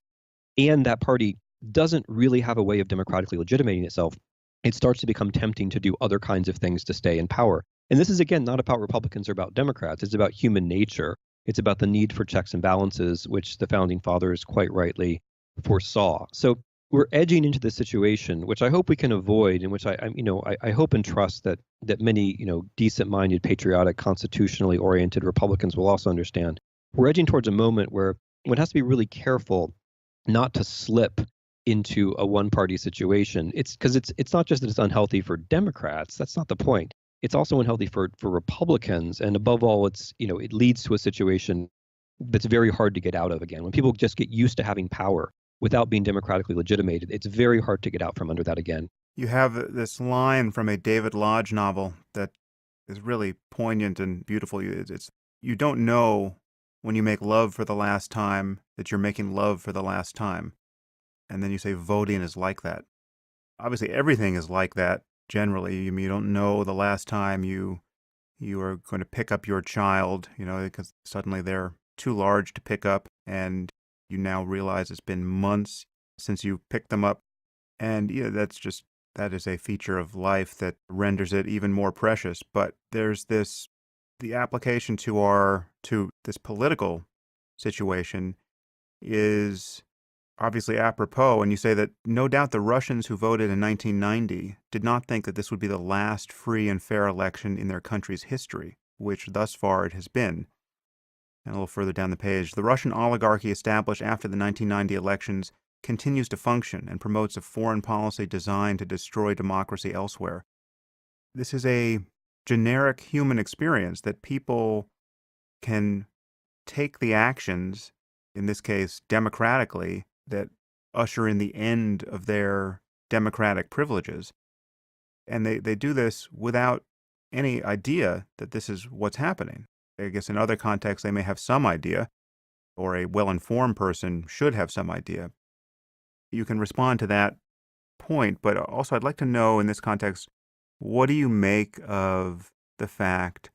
and that party doesn't really have a way of democratically legitimating itself, it starts to become tempting to do other kinds of things to stay in power. And this is, again, not about Republicans or about Democrats. It's about human nature. It's about the need for checks and balances, which the founding fathers quite rightly foresaw. So we're edging into this situation, which I hope we can avoid, and which I hope and trust that many decent-minded, patriotic, constitutionally oriented Republicans will also understand. We're edging towards a moment where one has to be really careful not to slip into a one-party situation. It's because it's not just that it's unhealthy for Democrats. That's not the point. It's also unhealthy for Republicans, and above all, it leads to a situation that's very hard to get out of again. When people just get used to having power without being democratically legitimated, it's very hard to get out from under that again. You have this line from a David Lodge novel that is really poignant and beautiful. It's you don't know when you make love for the last time that you're making love for the last time. And then you say voting is like that. Obviously, everything is like that generally. You don't know the last time you are going to pick up your child, because suddenly they're too large to pick up, and you now realize it's been months since you picked them up. And that's That is a feature of life that renders it even more precious. But there's the application to this political situation is obviously apropos, and you say that no doubt the Russians who voted in 1990 did not think that this would be the last free and fair election in their country's history, which thus far it has been. And a little further down the page, the Russian oligarchy established after the 1990 elections continues to function and promotes a foreign policy designed to destroy democracy elsewhere. This is a generic human experience that people can take the actions, in this case democratically, that usher in the end of their democratic privileges. And they do this without any idea that this is what's happening. I guess in other contexts, they may have some idea, or a well-informed person should have some idea. You can respond to that point, but also I'd like to know in this context, what do you make of the fact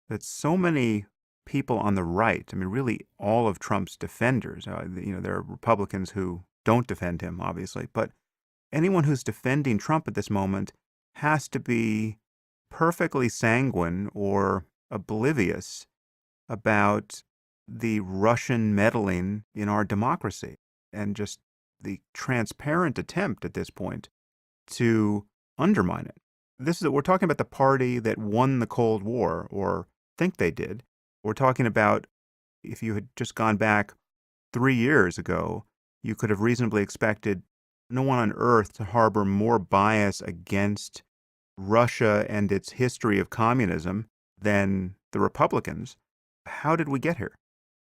that so many people on the right, I mean, really all of Trump's defenders, there are Republicans who don't defend him, obviously, but anyone who's defending Trump at this moment has to be perfectly sanguine or oblivious about the Russian meddling in our democracy and just the transparent attempt at this point to undermine it. We're talking about the party that won the Cold War, or think they did. We're talking about, if you had just gone back 3 years ago, you could have reasonably expected no one on earth to harbor more bias against Russia and its history of communism than the Republicans. How did we get here?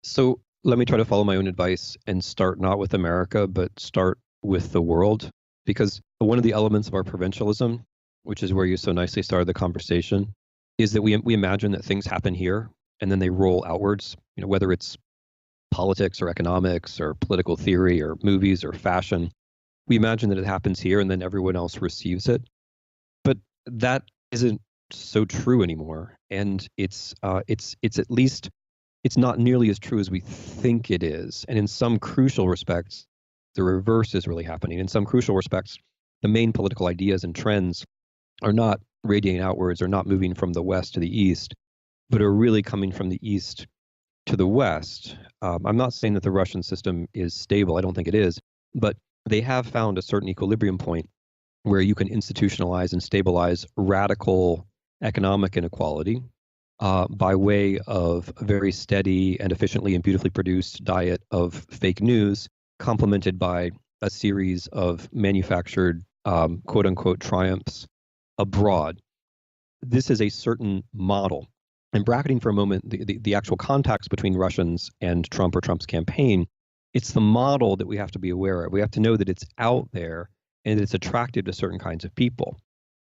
So let me try to follow my own advice and start not with America, but start with the world. Because one of the elements of our provincialism, which is where you so nicely started the conversation, is that we imagine that things happen here and then they roll outwards, whether it's politics or economics or political theory or movies or fashion. We imagine that it happens here and then everyone else receives it. But that isn't so true anymore. And it's at least, it's not nearly as true as we think it is. And in some crucial respects, the reverse is really happening. In some crucial respects, the main political ideas and trends are not radiating outwards or not moving from the west to the east, but are really coming from the east to the west. I'm not saying that the Russian system is stable. I don't think it is. But they have found a certain equilibrium point where you can institutionalize and stabilize radical economic inequality by way of a very steady and efficiently and beautifully produced diet of fake news, complemented by a series of manufactured quote unquote triumphs abroad. This is a certain model. And bracketing for a moment the actual contacts between Russians and Trump or Trump's campaign, it's the model that we have to be aware of. We have to know that it's out there and it's attractive to certain kinds of people.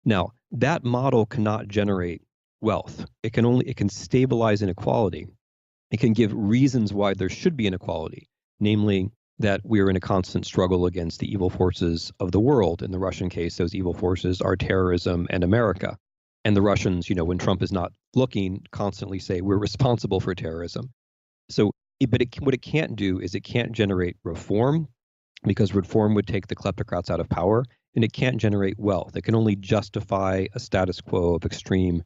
Now, that model cannot generate wealth. It can stabilize inequality. It can give reasons why there should be inequality, namely that we're in a constant struggle against the evil forces of the world. In the Russian case, those evil forces are terrorism and America. And the Russians, when Trump is not looking, constantly say we're responsible for terrorism. So, what it can't do is it can't generate reform, because reform would take the kleptocrats out of power, and it can't generate wealth. It can only justify a status quo of extreme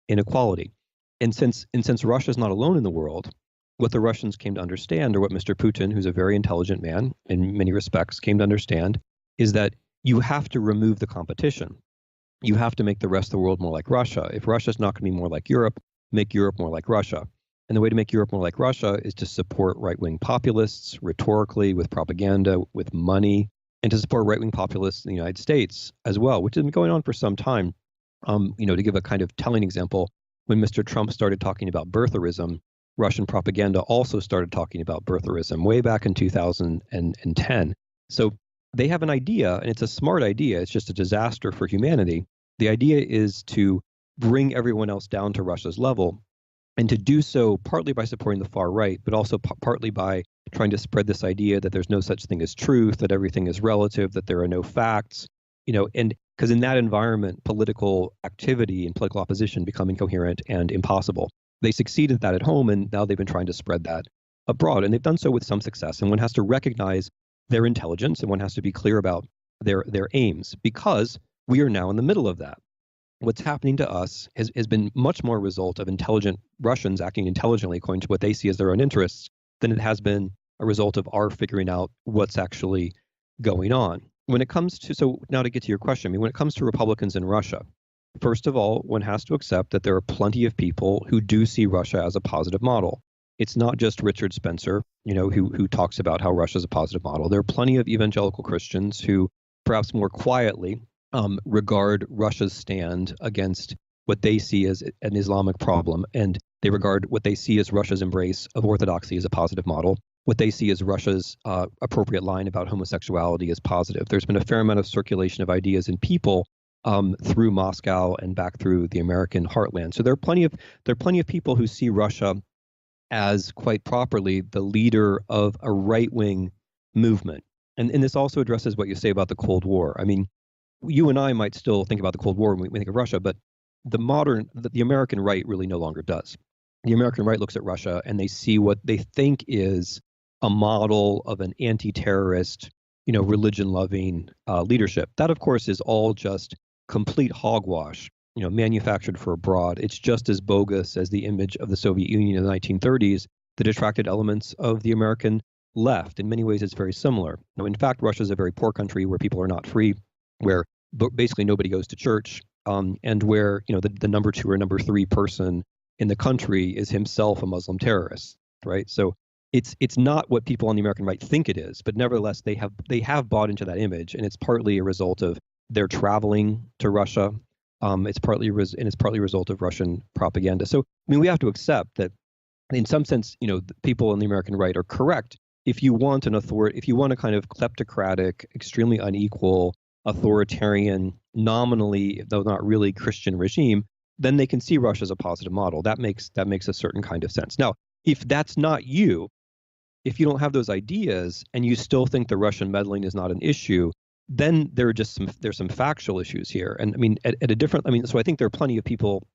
inequality. And since Russia is not alone in the world, what the Russians came to understand, or what Mr. Putin, who's a very intelligent man in many respects, came to understand, is that you have to remove the competition. You have to make the rest of the world more like Russia. If Russia's not going to be more like Europe, make Europe more like Russia. And the way to make Europe more like Russia is to support right-wing populists rhetorically, with propaganda, with money, and to support right-wing populists in the United States as well, which has been going on for some time. To give a kind of telling example, when Mr. Trump started talking about birtherism, Russian propaganda also started talking about birtherism way back in 2010. So they have an idea, and it's a smart idea. It's just a disaster for humanity. The idea is to bring everyone else down to Russia's level, and to do so partly by supporting the far right, but also partly by trying to spread this idea that there's no such thing as truth, that everything is relative, that there are no facts, and because in that environment, political activity and political opposition become incoherent and impossible. They succeeded at that at home, and now they've been trying to spread that abroad, and they've done so with some success. And one has to recognize their intelligence, and one has to be clear about their aims, because We are now in the middle of that. What's happening to us has been much more a result of intelligent Russians acting intelligently according to what they see as their own interests than it has been a result of our figuring out what's actually going on. When it comes to, so now to get to your question, I mean, when it comes to Republicans in Russia, first of all, one has to accept that there are plenty of people who do see Russia as a positive model. It's not just Richard Spencer, who talks about how Russia is a positive model. There are plenty of evangelical Christians who, perhaps more quietly, regard Russia's stand against what they see as an Islamic problem, and they regard what they see as Russia's embrace of orthodoxy as a positive model. What they see as Russia's appropriate line about homosexuality as positive. There's been a fair amount of circulation of ideas in people through Moscow and back through the American heartland. So there are plenty of people who see Russia as quite properly the leader of a right-wing movement. And this also addresses what you say about the Cold War. I mean, you and I might still think about the Cold War when we think of Russia, but the American right really no longer does. The American right looks at Russia and they see what they think is a model of an anti-terrorist, religion-loving leadership. That, of course, is all just complete hogwash, manufactured for abroad. It's just as bogus as the image of the Soviet Union in the 1930s that attracted elements of the American left. In many ways, it's very similar. In fact, Russia is a very poor country where people are not free, where basically nobody goes to church, and where the number 2 or number 3 person in the country is himself a Muslim terrorist, right? So it's not what people on the American right think it is, but nevertheless they have bought into that image, and it's partly a result of their traveling to Russia. It's partly a result of Russian propaganda. So I mean, we have to accept that in some sense, people on the American right are correct. If you want if you want a kind of kleptocratic, extremely unequal, authoritarian, nominally though not really Christian regime, then they can see Russia as a positive model. That makes a certain kind of sense. Now, if that's not you, if you don't have those ideas and you still think the Russian meddling is not an issue, then there's some factual issues here. And I mean, so I think there are plenty of people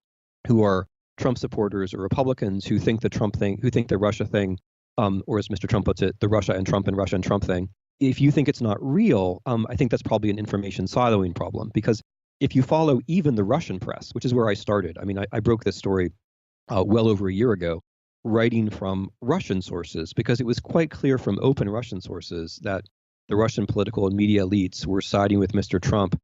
who are Trump supporters or Republicans who think the Russia thing, or as Mr. Trump puts it, the Russia and Trump thing. If you think it's not real, I think that's probably an information siloing problem, because if you follow even the Russian press, which is where I started, I mean, I broke this story well over a year ago, writing from Russian sources, because it was quite clear from open Russian sources that the Russian political and media elites were siding with Mr. Trump.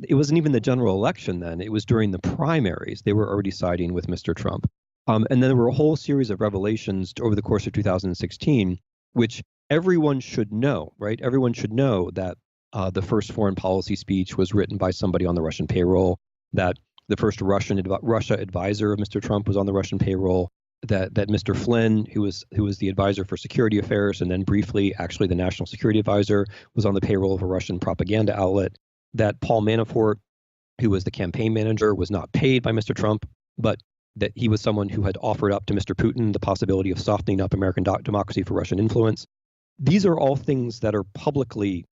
It wasn't even the general election then, it was during the primaries. They were already siding with Mr. Trump. And then there were a whole series of revelations over the course of 2016, which everyone should know, right? Everyone should know that the first foreign policy speech was written by somebody on the Russian payroll, that the first Russia advisor of Mr. Trump was on the Russian payroll, that Mr. Flynn, who was the advisor for security affairs and then briefly actually the national security advisor, was on the payroll of a Russian propaganda outlet, that Paul Manafort, who was the campaign manager, was not paid by Mr. Trump, but that he was someone who had offered up to Mr. Putin the possibility of softening up American democracy for Russian influence. These are all things that are publicly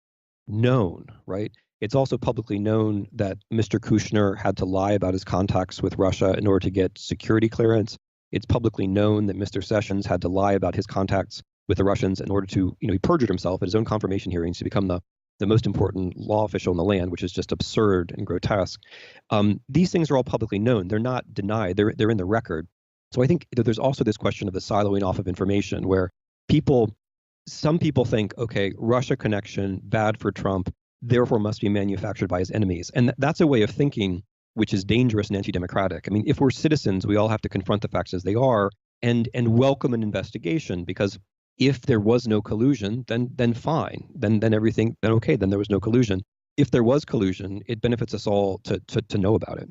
known, right? It's also publicly known that Mr. Kushner had to lie about his contacts with Russia in order to get security clearance. It's publicly known that Mr. Sessions had to lie about his contacts with the Russians in order to, he perjured himself at his own confirmation hearings to become the most important law official in the land, which is just absurd and grotesque. These things are all publicly known. They're not denied. They're in the record. So I think that there's also this question of the siloing off of information where some people think, okay, Russia connection, bad for Trump, therefore must be manufactured by his enemies. And that's a way of thinking which is dangerous and anti-democratic. I mean, if we're citizens, we all have to confront the facts as they are and welcome an investigation, because if there was no collusion, then fine, then okay, then there was no collusion. If there was collusion, it benefits us all to know about it.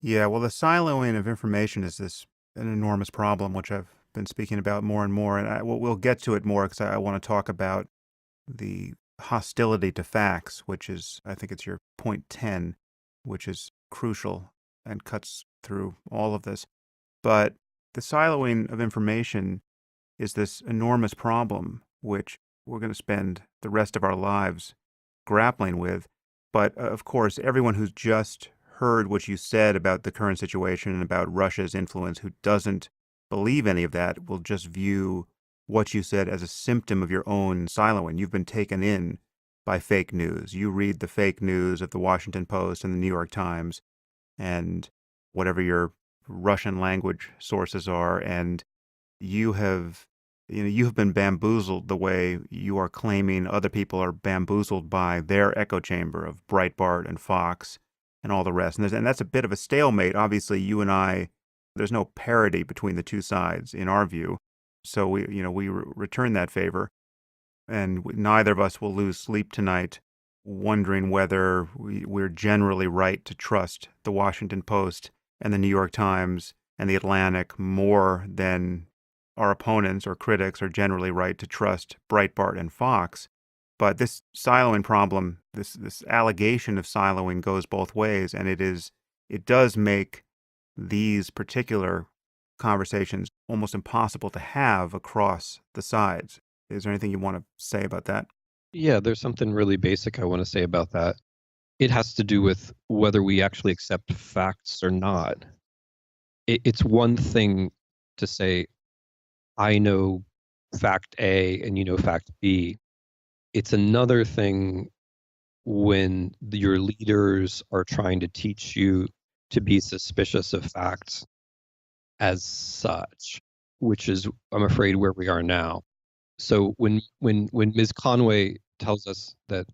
Yeah, well, the siloing of information is an enormous problem, which I've been speaking about more and more, and we'll get to it more because I want to talk about the hostility to facts, which is, I think it's your point 10, which is crucial and cuts through all of this. But the siloing of information is this enormous problem, which we're going to spend the rest of our lives grappling with. But of course, everyone who's just heard what you said about the current situation and about Russia's influence, who doesn't believe any of that, will just view what you said as a symptom of your own siloing. You've been taken in by fake news. You read the fake news of the Washington Post and the New York Times and whatever your Russian language sources are, and you have you have been bamboozled the way you are claiming other people are bamboozled by their echo chamber of Breitbart and Fox and all the rest. And that's a bit of a stalemate. Obviously, you and I, there's no parity between the two sides in our view. So we return that favor, and neither of us will lose sleep tonight wondering whether we're generally right to trust the Washington Post and the New York Times and the Atlantic more than our opponents or critics are generally right to trust Breitbart and Fox. But this siloing problem, this allegation of siloing goes both ways, and it does make these particular conversations almost impossible to have across the sides. Is there anything you want to say about that? Yeah, there's something really basic I want to say about that. It has to do with whether we actually accept facts or not. It's one thing to say, I know fact A and you know fact B. It's another thing when your leaders are trying to teach you to be suspicious of facts as such, which is, I'm afraid, where we are now. So when Ms. Conway tells us that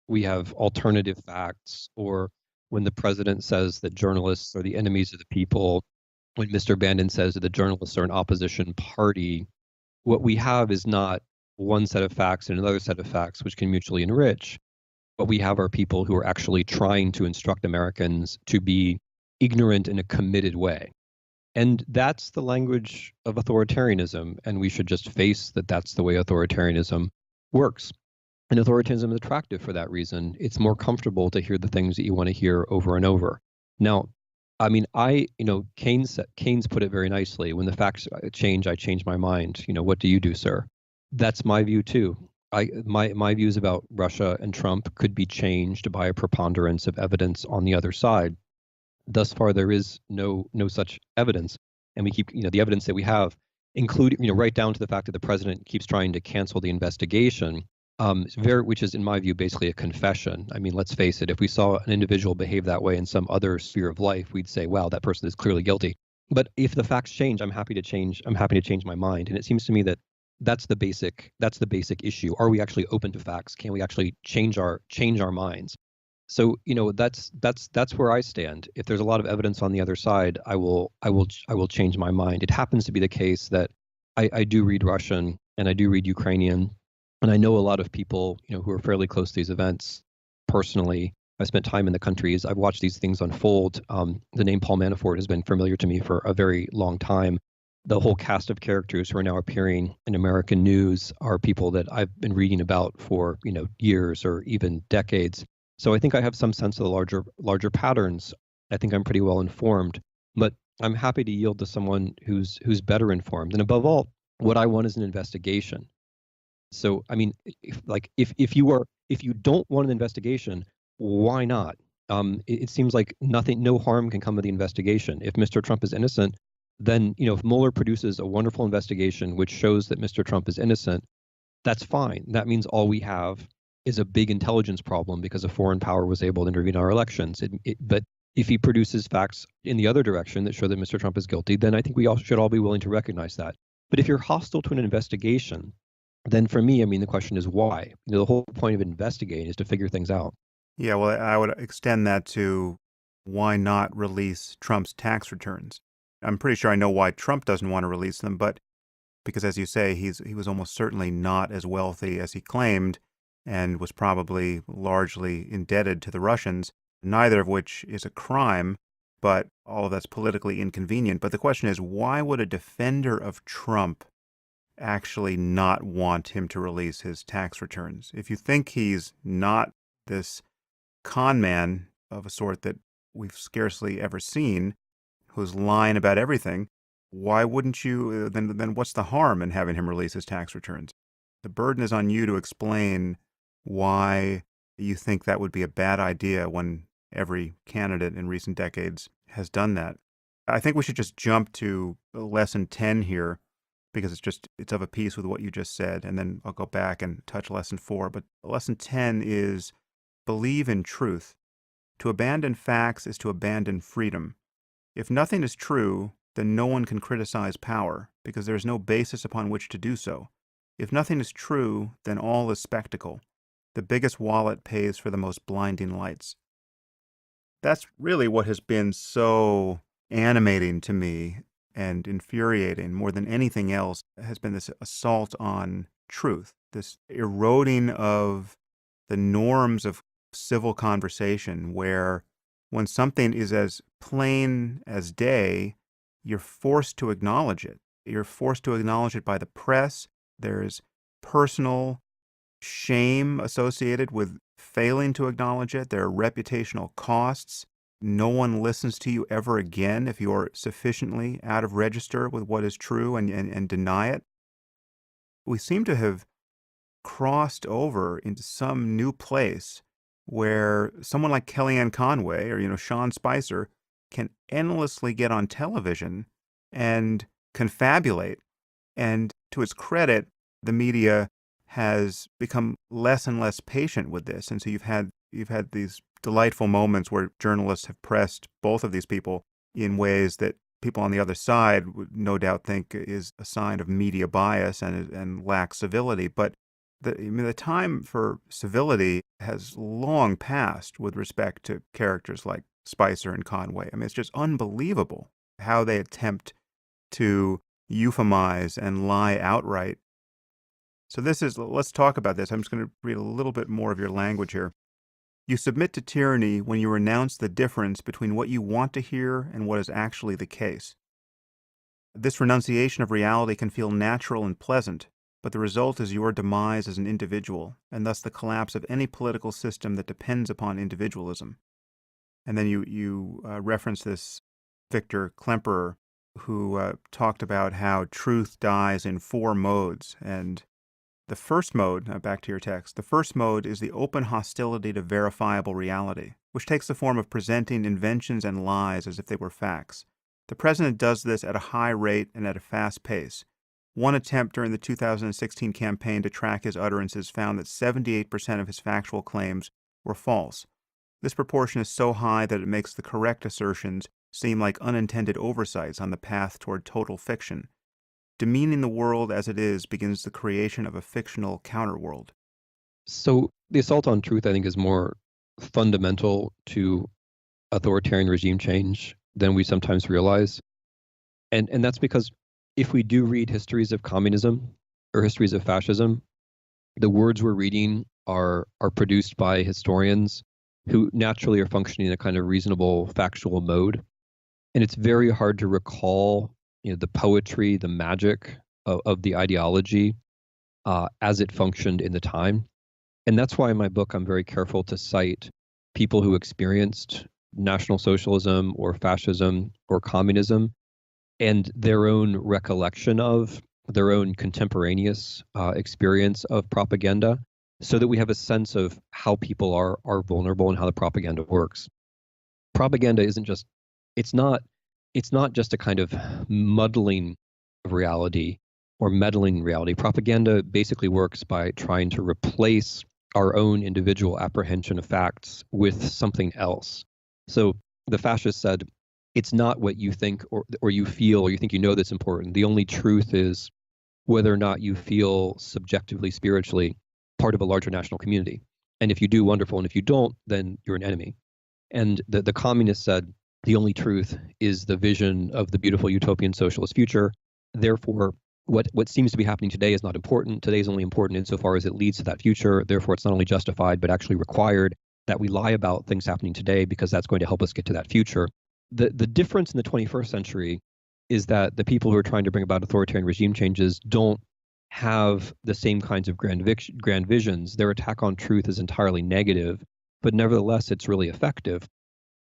we have alternative facts, or when the president says that journalists are the enemies of the people, when Mr. Bandon says that the journalists are an opposition party, what we have is not one set of facts and another set of facts which can mutually enrich. What we have are people who are actually trying to instruct Americans to be ignorant in a committed way. And that's the language of authoritarianism, and we should just face that that's the way authoritarianism works. And authoritarianism is attractive for that reason. It's more comfortable to hear the things that you want to hear over and over. Now, I mean, Keynes put it very nicely. When the facts change, I change my mind. What do you do, sir? That's my view too. My views about Russia and Trump could be changed by a preponderance of evidence on the other side. Thus far, there is no such evidence, and we keep the evidence that we have, including right down to the fact that the president keeps trying to cancel the investigation. Which is, in my view, basically a confession. I mean, let's face it, if we saw an individual behave that way in some other sphere of life, we'd say, wow, that person is clearly guilty. But if the facts change, I'm happy to change my mind. And it seems to me that that's the basic issue. Are we actually open to facts? Can we actually change our minds? So, that's where I stand. If there's a lot of evidence on the other side, I will change my mind. It happens to be the case that I do read Russian and I do read Ukrainian. And I know a lot of people, who are fairly close to these events personally. I've spent time in the countries. I've watched these things unfold. The name Paul Manafort has been familiar to me for a very long time. The whole cast of characters who are now appearing in American news are people that I've been reading about for, years or even decades. So I think I have some sense of the larger patterns. I think I'm pretty well informed, but I'm happy to yield to someone who's better informed. And above all, what I want is an investigation. So, I mean, if you don't want an investigation, why not? It seems like no harm can come of the investigation. If Mr. Trump is innocent, then, if Mueller produces a wonderful investigation which shows that Mr. Trump is innocent, that's fine. That means all we have is a big intelligence problem because a foreign power was able to intervene in our elections. But if he produces facts in the other direction that show that Mr. Trump is guilty, then I think we should all be willing to recognize that. But if you're hostile to an investigation, then for me, I mean, the question is why? The whole point of investigating is to figure things out. Yeah, well, I would extend that to why not release Trump's tax returns? I'm pretty sure I know why Trump doesn't want to release them, but because, as you say, he was almost certainly not as wealthy as he claimed and was probably largely indebted to the Russians, neither of which is a crime, but all of that's politically inconvenient. But the question is, why would a defender of Trump actually not want him to release his tax returns? If you think he's not this con man of a sort that we've scarcely ever seen, who's lying about everything, why wouldn't you, then what's the harm in having him release his tax returns? The burden is on you to explain why you think that would be a bad idea when every candidate in recent decades has done that. I think we should just jump to lesson 10 here, because it's of a piece with what you just said, and then I'll go back and touch lesson 4. But lesson 10 is believe in truth. To abandon facts is to abandon freedom. If nothing is true, then no one can criticize power, because there is no basis upon which to do so. If nothing is true, then all is spectacle. The biggest wallet pays for the most blinding lights. That's really what has been so animating to me and infuriating more than anything else, has been this assault on truth, this eroding of the norms of civil conversation, where when something is as plain as day, you're forced to acknowledge it. You're forced to acknowledge it by the press. There's personal shame associated with failing to acknowledge it. There are reputational costs. No one listens to you ever again if you're sufficiently out of register with what is true and deny it. We seem to have crossed over into some new place where someone like Kellyanne Conway or, Sean Spicer can endlessly get on television and confabulate. And to its credit, the media has become less and less patient with this. And so you've had these delightful moments where journalists have pressed both of these people in ways that people on the other side would no doubt think is a sign of media bias and lack civility. But the time for civility has long passed with respect to characters like Spicer and Conway. It's just unbelievable how they attempt to euphemize and lie outright. So let's talk about this. I'm just going to read a little bit more of your language here. You submit to tyranny when you renounce the difference between what you want to hear and what is actually the case. This renunciation of reality can feel natural and pleasant, but the result is your demise as an individual, and thus the collapse of any political system that depends upon individualism. And then you reference this Victor Klemperer, who talked about how truth dies in 4 modes. And the first mode, back to your text, the first mode is the open hostility to verifiable reality, which takes the form of presenting inventions and lies as if they were facts. The president does this at a high rate and at a fast pace. One attempt during the 2016 campaign to track his utterances found that 78% of his factual claims were false. This proportion is so high that it makes the correct assertions seem like unintended oversights on the path toward total fiction. Demeaning the world as it is begins the creation of a fictional counterworld. So the assault on truth, I think, is more fundamental to authoritarian regime change than we sometimes realize. And that's because if we do read histories of communism or histories of fascism, the words we're reading are produced by historians who naturally are functioning in a kind of reasonable factual mode. And it's very hard to recall the poetry, the magic of the ideology as it functioned in the time. And that's why in my book, I'm very careful to cite people who experienced National Socialism or fascism or communism and their own recollection of their own contemporaneous experience of propaganda, so that we have a sense of how people are vulnerable and how the propaganda works. Propaganda it's not just a kind of muddling of reality or meddling in reality. Propaganda basically works by trying to replace our own individual apprehension of facts with something else. So the fascists said, it's not what you think or you feel or you think you know that's important. The only truth is whether or not you feel subjectively, spiritually part of a larger national community. And if you do, wonderful. And if you don't, then you're an enemy. And the communists said, the only truth is the vision of the beautiful utopian socialist future. Therefore, what seems to be happening today is not important. Today is only important insofar as it leads to that future. Therefore, it's not only justified, but actually required that we lie about things happening today because that's going to help us get to that future. The difference in the 21st century is that the people who are trying to bring about authoritarian regime changes don't have the same kinds of grand visions. Their attack on truth is entirely negative, but nevertheless, it's really effective.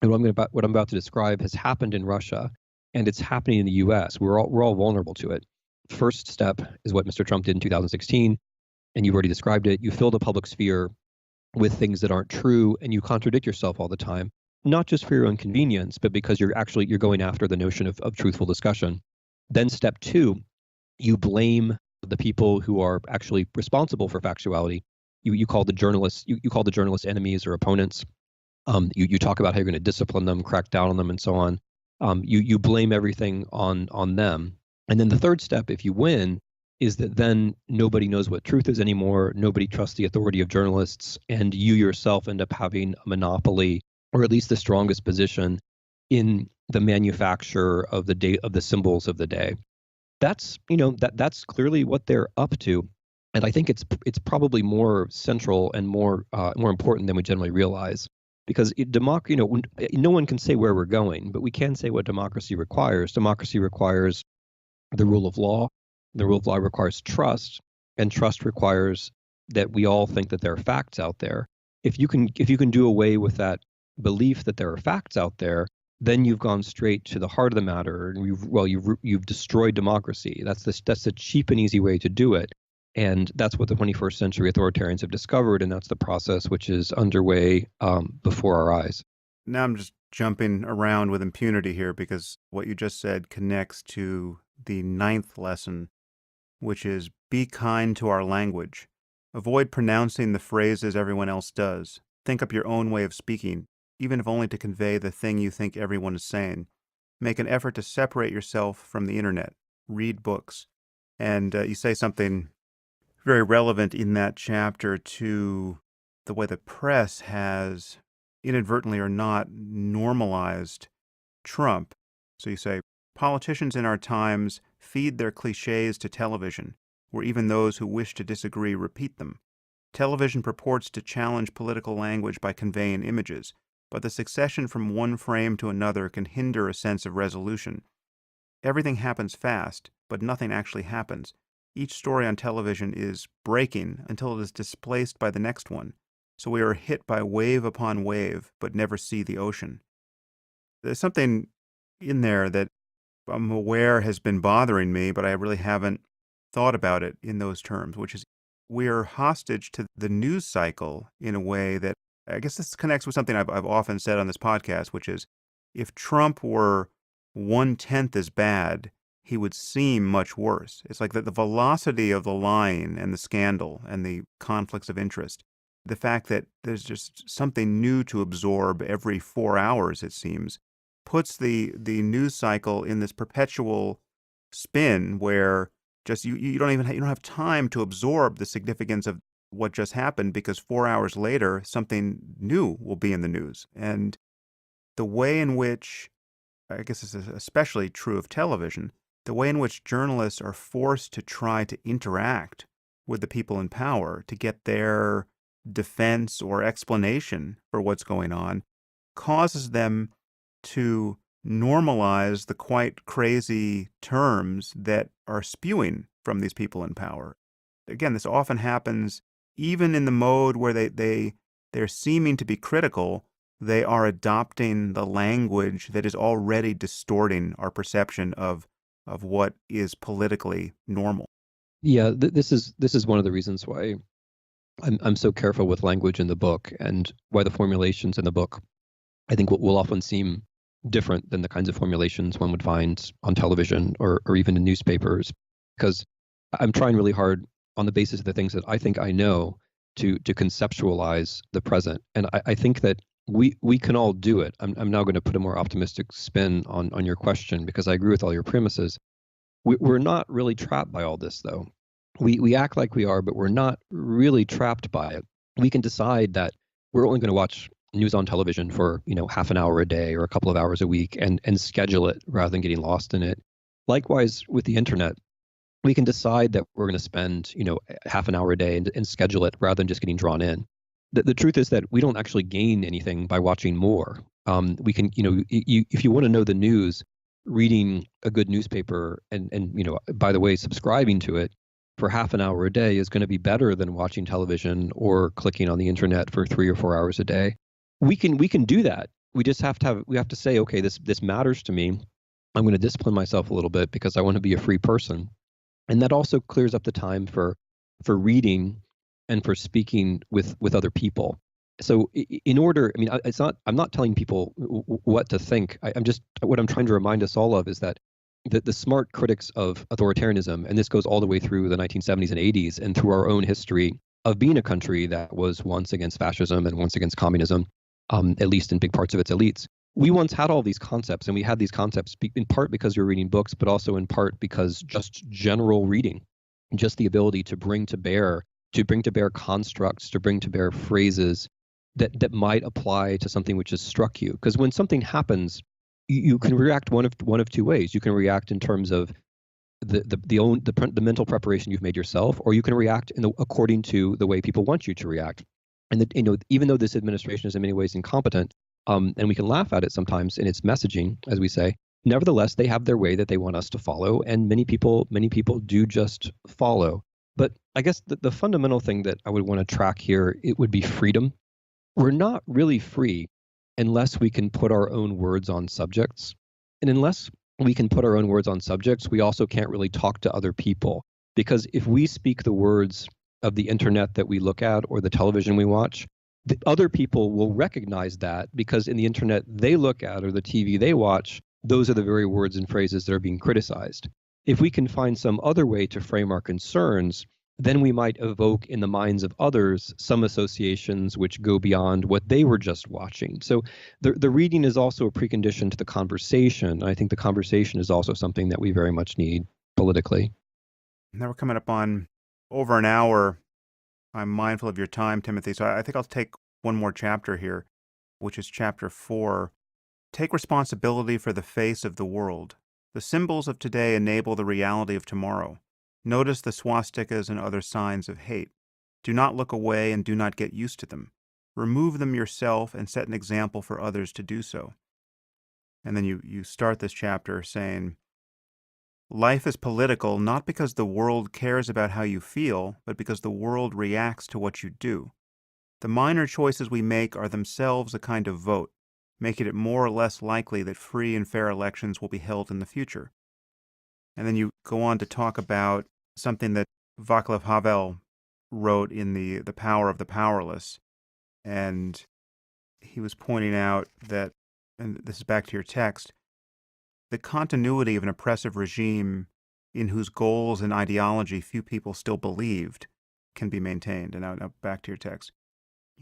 And what I'm about to describe has happened in Russia, and it's happening in the U.S. We're all vulnerable to it. First step is what Mr. Trump did in 2016, and you've already described it. You fill the public sphere with things that aren't true, and you contradict yourself all the time, not just for your own convenience, but because you're going after the notion of truthful discussion. Then step 2 You blame the people who are actually responsible for factuality. You call the journalists you call the journalists enemies or opponents. You talk about how you're going to discipline them, crack down on them, and so on. You blame everything on them. And then the third step, if you win, is that then nobody knows what truth is anymore. Nobody trusts the authority of journalists, and you yourself end up having a monopoly, or at least the strongest position in the manufacture of the day of the symbols of the day. That's clearly what they're up to, and I think it's probably more central and more important than we generally realize. Because no one can say where we're going, but we can say what democracy requires. Democracy requires the rule of law. The rule of law requires trust, and trust requires that we all think that there are facts out there. If you can do away with that belief that there are facts out there, then you've gone straight to the heart of the matter, and you've destroyed democracy. That's the cheap and easy way to do it. And that's what the 21st century authoritarians have discovered, and that's the process which is underway before our eyes. Now I'm just jumping around with impunity here because what you just said connects to the 9th lesson, which is be kind to our language. Avoid pronouncing the phrases everyone else does. Think up your own way of speaking, even if only to convey the thing you think everyone is saying. Make an effort to separate yourself from the internet. Read books. And you say something very relevant in that chapter to the way the press has, inadvertently or not, normalized Trump. So you say, politicians in our times feed their cliches to television, where even those who wish to disagree repeat them. Television purports to challenge political language by conveying images, but the succession from one frame to another can hinder a sense of resolution. Everything happens fast, but nothing actually happens. Each story on television is breaking until it is displaced by the next one, so we are hit by wave upon wave, but never see the ocean. There's something in there that I'm aware has been bothering me, but I really haven't thought about it in those terms, which is we are hostage to the news cycle in a way that, I guess this connects with something I've often said on this podcast, which is if Trump were 1/10 as bad, he would seem much worse. It's like the velocity of the lying and the scandal and the conflicts of interest, the fact that there's just something new to absorb every 4 hours, it seems, puts the news cycle in this perpetual spin where just you don't have time to absorb the significance of what just happened, because 4 hours later something new will be in the news. And the way in which, I guess this is especially true of television, the way in which journalists are forced to try to interact with the people in power to get their defense or explanation for what's going on causes them to normalize the quite crazy terms that are spewing from these people in power. Again, this often happens even in the mode where they're seeming to be critical. They are adopting the language that is already distorting our perception of what is politically normal. Yeah, this is one of the reasons why I'm so careful with language in the book, and why the formulations in the book, I think, will often seem different than the kinds of formulations one would find on television or even in newspapers, because I'm trying really hard on the basis of the things that I think I know to conceptualize the present. And I think that we can all do it. I'm now going to put a more optimistic spin on your question, because I agree with all your premises. We're not really trapped by all this, though. We act like we are, but we're not really trapped by it. We can decide that we're only going to watch news on television for half an hour a day or a couple of hours a week, and schedule it rather than getting lost in it. Likewise with the internet, we can decide that we're going to spend half an hour a day and schedule it rather than just getting drawn in. The truth is that we don't actually gain anything by watching more. We can, if you want to know the news, reading a good newspaper and by the way, subscribing to it for half an hour a day is going to be better than watching television or clicking on the internet for 3 or 4 hours a day. We can do that. We just have to say, okay, this matters to me. I'm going to discipline myself a little bit because I want to be a free person. And that also clears up the time for reading and for speaking with other people. So in order, I'm not telling people what to think. What I'm trying to remind us all of is that the smart critics of authoritarianism, and this goes all the way through the 1970s and 80s and through our own history of being a country that was once against fascism and once against communism, at least in big parts of its elites. We once had all these concepts, and we had these concepts in part because we were reading books, but also in part because just general reading, just the ability to bring to bear constructs, to bring to bear phrases that might apply to something which has struck you. Because when something happens, you can react one of two ways. You can react in terms of the mental preparation you've made yourself, or you can react according to the way people want you to react. And even though this administration is in many ways incompetent, and we can laugh at it sometimes in its messaging, as we say, nevertheless, they have their way that they want us to follow, and many people do just follow. But I guess the fundamental thing that I would want to track here, it would be freedom. We're not really free unless we can put our own words on subjects. And unless we can put our own words on subjects, we also can't really talk to other people. Because if we speak the words of the internet that we look at or the television we watch, the other people will recognize that, because in the internet they look at or the TV they watch, those are the very words and phrases that are being criticized. If we can find some other way to frame our concerns, then we might evoke in the minds of others some associations which go beyond what they were just watching. So the reading is also a precondition to the conversation. I think the conversation is also something that we very much need politically. Now we're coming up on over an hour. I'm mindful of your time, Timothy, so I think I'll take one more chapter here, which is chapter 4. Take responsibility for the face of the world. The symbols of today enable the reality of tomorrow. Notice the swastikas and other signs of hate. Do not look away and do not get used to them. Remove them yourself and set an example for others to do so. And then you start this chapter saying, life is political not because the world cares about how you feel, but because the world reacts to what you do. The minor choices we make are themselves a kind of vote, making it more or less likely that free and fair elections will be held in the future. And then you go on to talk about something that Václav Havel wrote in the Power of the Powerless. And he was pointing out that, and this is back to your text, the continuity of an oppressive regime in whose goals and ideology few people still believed can be maintained. And now back to your text.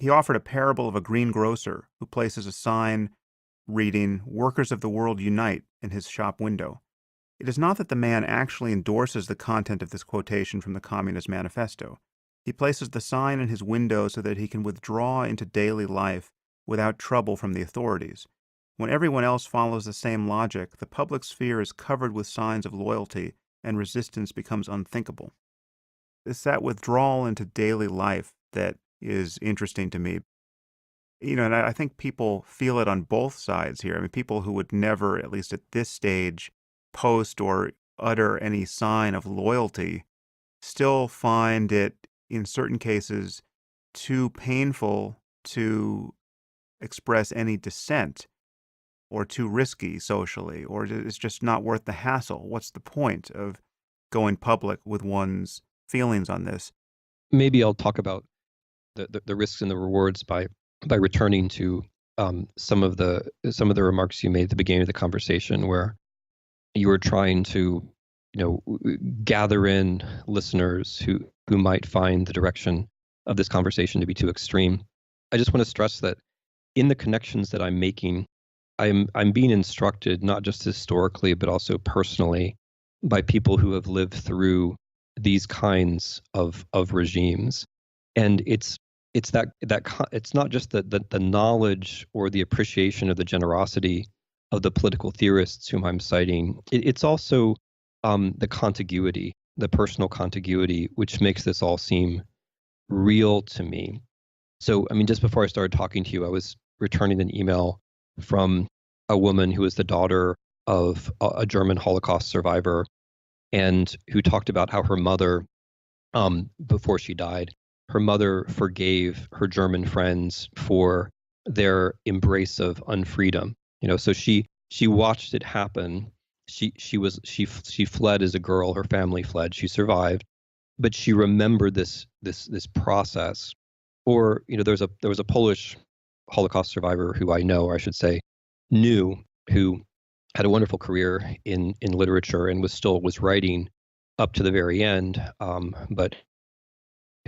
He offered a parable of a greengrocer who places a sign reading, "Workers of the World Unite," in his shop window. It is not that the man actually endorses the content of this quotation from the Communist Manifesto. He places the sign in his window so that he can withdraw into daily life without trouble from the authorities. When everyone else follows the same logic, the public sphere is covered with signs of loyalty and resistance becomes unthinkable. It's that withdrawal into daily life that is interesting to me. And I think people feel it on both sides here. I mean, people who would never, at least at this stage, post or utter any sign of loyalty still find it, in certain cases, too painful to express any dissent, or too risky socially, or it's just not worth the hassle. What's the point of going public with one's feelings on this? Maybe I'll talk about the risks and the rewards by returning to some of the remarks you made at the beginning of the conversation, where you were trying to gather in listeners who might find the direction of this conversation to be too extreme. I just want to stress that in the connections that I'm making, I'm being instructed not just historically but also personally by people who have lived through these kinds of regimes, and it's not just the knowledge or the appreciation of the generosity of the political theorists whom I'm citing. It's also the contiguity, the personal contiguity, which makes this all seem real to me. So, I mean, just before I started talking to you, I was returning an email from a woman who is the daughter of a German Holocaust survivor, and who talked about how her mother, before she died, her mother forgave her German friends for their embrace of unfreedom. So she watched it happen. She fled as a girl. Her family fled. She survived, but she remembered this process. Or there was a Polish Holocaust survivor who I know, or I should say, knew, who had a wonderful career in literature and was writing up to the very end, but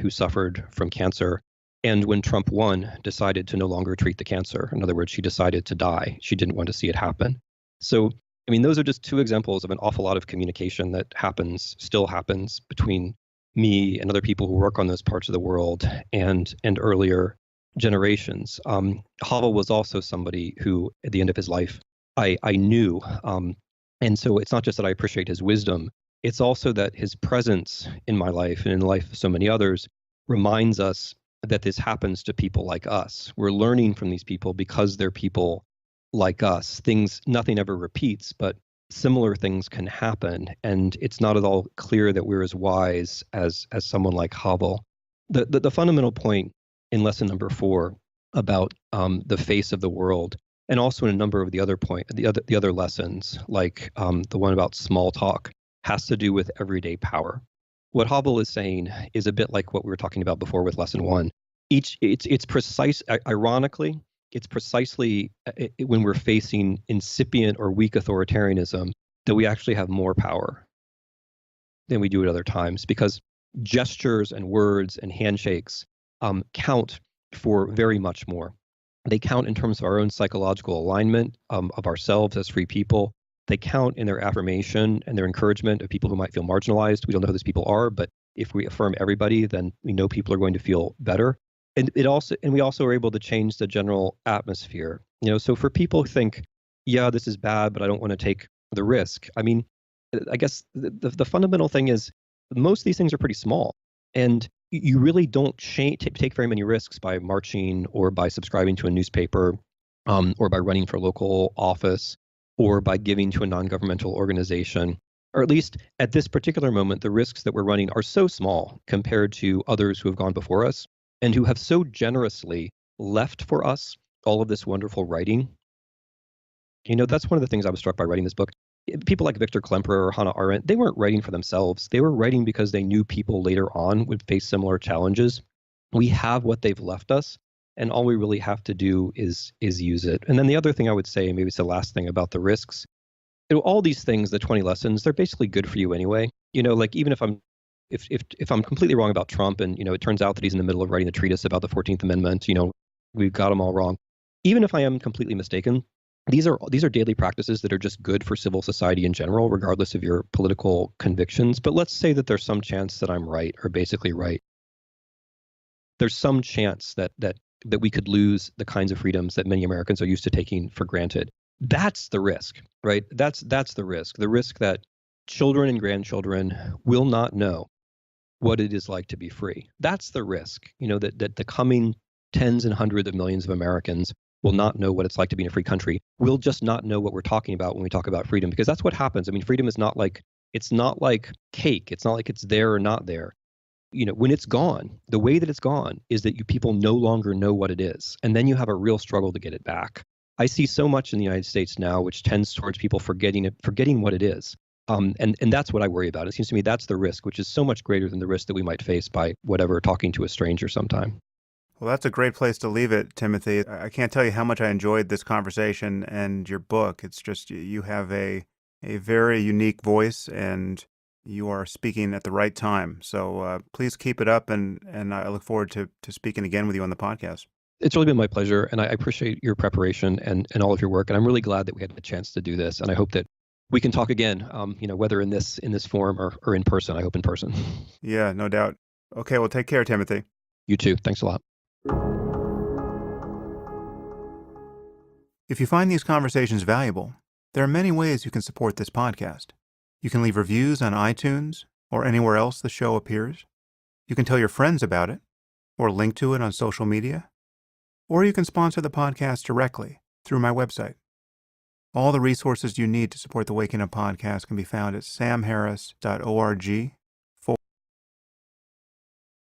who suffered from cancer. And when Trump won, decided to no longer treat the cancer. In other words, she decided to die. She didn't want to see it happen. So, I mean, those are just two examples of an awful lot of communication that still happens between me and other people who work on those parts of the world and earlier generations. Havel was also somebody who, at the end of his life, I knew. And so it's not just that I appreciate his wisdom, it's also that his presence in my life and in the life of so many others reminds us that this happens to people like us. We're learning from these people because they're people like us. Nothing ever repeats, but similar things can happen. And it's not at all clear that we're as wise as someone like Havel. The fundamental point in lesson number 4 about the face of the world, and also in a number of the other lessons, like the one about small talk, has to do with everyday power. What Havel is saying is a bit like what we were talking about before with lesson 1. It's precise. Ironically, it's precisely when we're facing incipient or weak authoritarianism that we actually have more power than we do at other times, because gestures and words and handshakes count for very much more. They count in terms of our own psychological alignment of ourselves as free people. They count in their affirmation and their encouragement of people who might feel marginalized. We don't know who those people are, but if we affirm everybody, then we know people are going to feel better. And we also are able to change the general atmosphere. So for people who think, yeah, this is bad, but I don't want to take the risk. I mean, I guess the fundamental thing is most of these things are pretty small, and you really don't take very many risks by marching or by subscribing to a newspaper, or by running for local office, or by giving to a non-governmental organization. Or at least at this particular moment, the risks that we're running are so small compared to others who have gone before us and who have so generously left for us all of this wonderful writing. That's one of the things I was struck by writing this book. People like Victor Klemperer or Hannah Arendt, they weren't writing for themselves. They were writing because they knew people later on would face similar challenges. We have what they've left us, and all we really have to do is use it. And then the other thing I would say, maybe it's the last thing about the risks, all these things, the 20 lessons, they're basically good for you anyway. Like even if I'm completely wrong about Trump, and it turns out that he's in the middle of writing a treatise about the 14th Amendment, we've got him all wrong. Even if I am completely mistaken, these are daily practices that are just good for civil society in general, regardless of your political convictions. But let's say that there's some chance that I'm right, or basically right. There's some chance that we could lose the kinds of freedoms that many Americans are used to taking for granted. That's the risk, right? That's the risk. The risk that children and grandchildren will not know what it is like to be free. That's the risk, that the coming tens and hundreds of millions of Americans will not know what it's like to be in a free country. We'll just not know what we're talking about when we talk about freedom, because that's what happens. I mean, freedom is not like cake. It's not like it's there or not there. When it's gone, the way that it's gone is that people no longer know what it is. And then you have a real struggle to get it back. I see so much in the United States now, which tends towards people forgetting what it is. And that's what I worry about. It seems to me that's the risk, which is so much greater than the risk that we might face by talking to a stranger sometime. Well, that's a great place to leave it, Timothy. I can't tell you how much I enjoyed this conversation and your book. It's just you have a very unique voice, and you are speaking at the right time. So please keep it up, and I look forward to speaking again with you on the podcast. It's really been my pleasure, and I appreciate your preparation and all of your work. And I'm really glad that we had the chance to do this. And I hope that we can talk again, whether in this form or in person. I hope in person. Yeah, no doubt. Okay, well, take care, Timothy. You too. Thanks a lot. If you find these conversations valuable, there are many ways you can support this podcast. You can leave reviews on iTunes or anywhere else the show appears. You can tell your friends about it, or link to it on social media. Or you can sponsor the podcast directly through my website. All the resources you need to support the Waking Up podcast can be found at samharris.org/donate.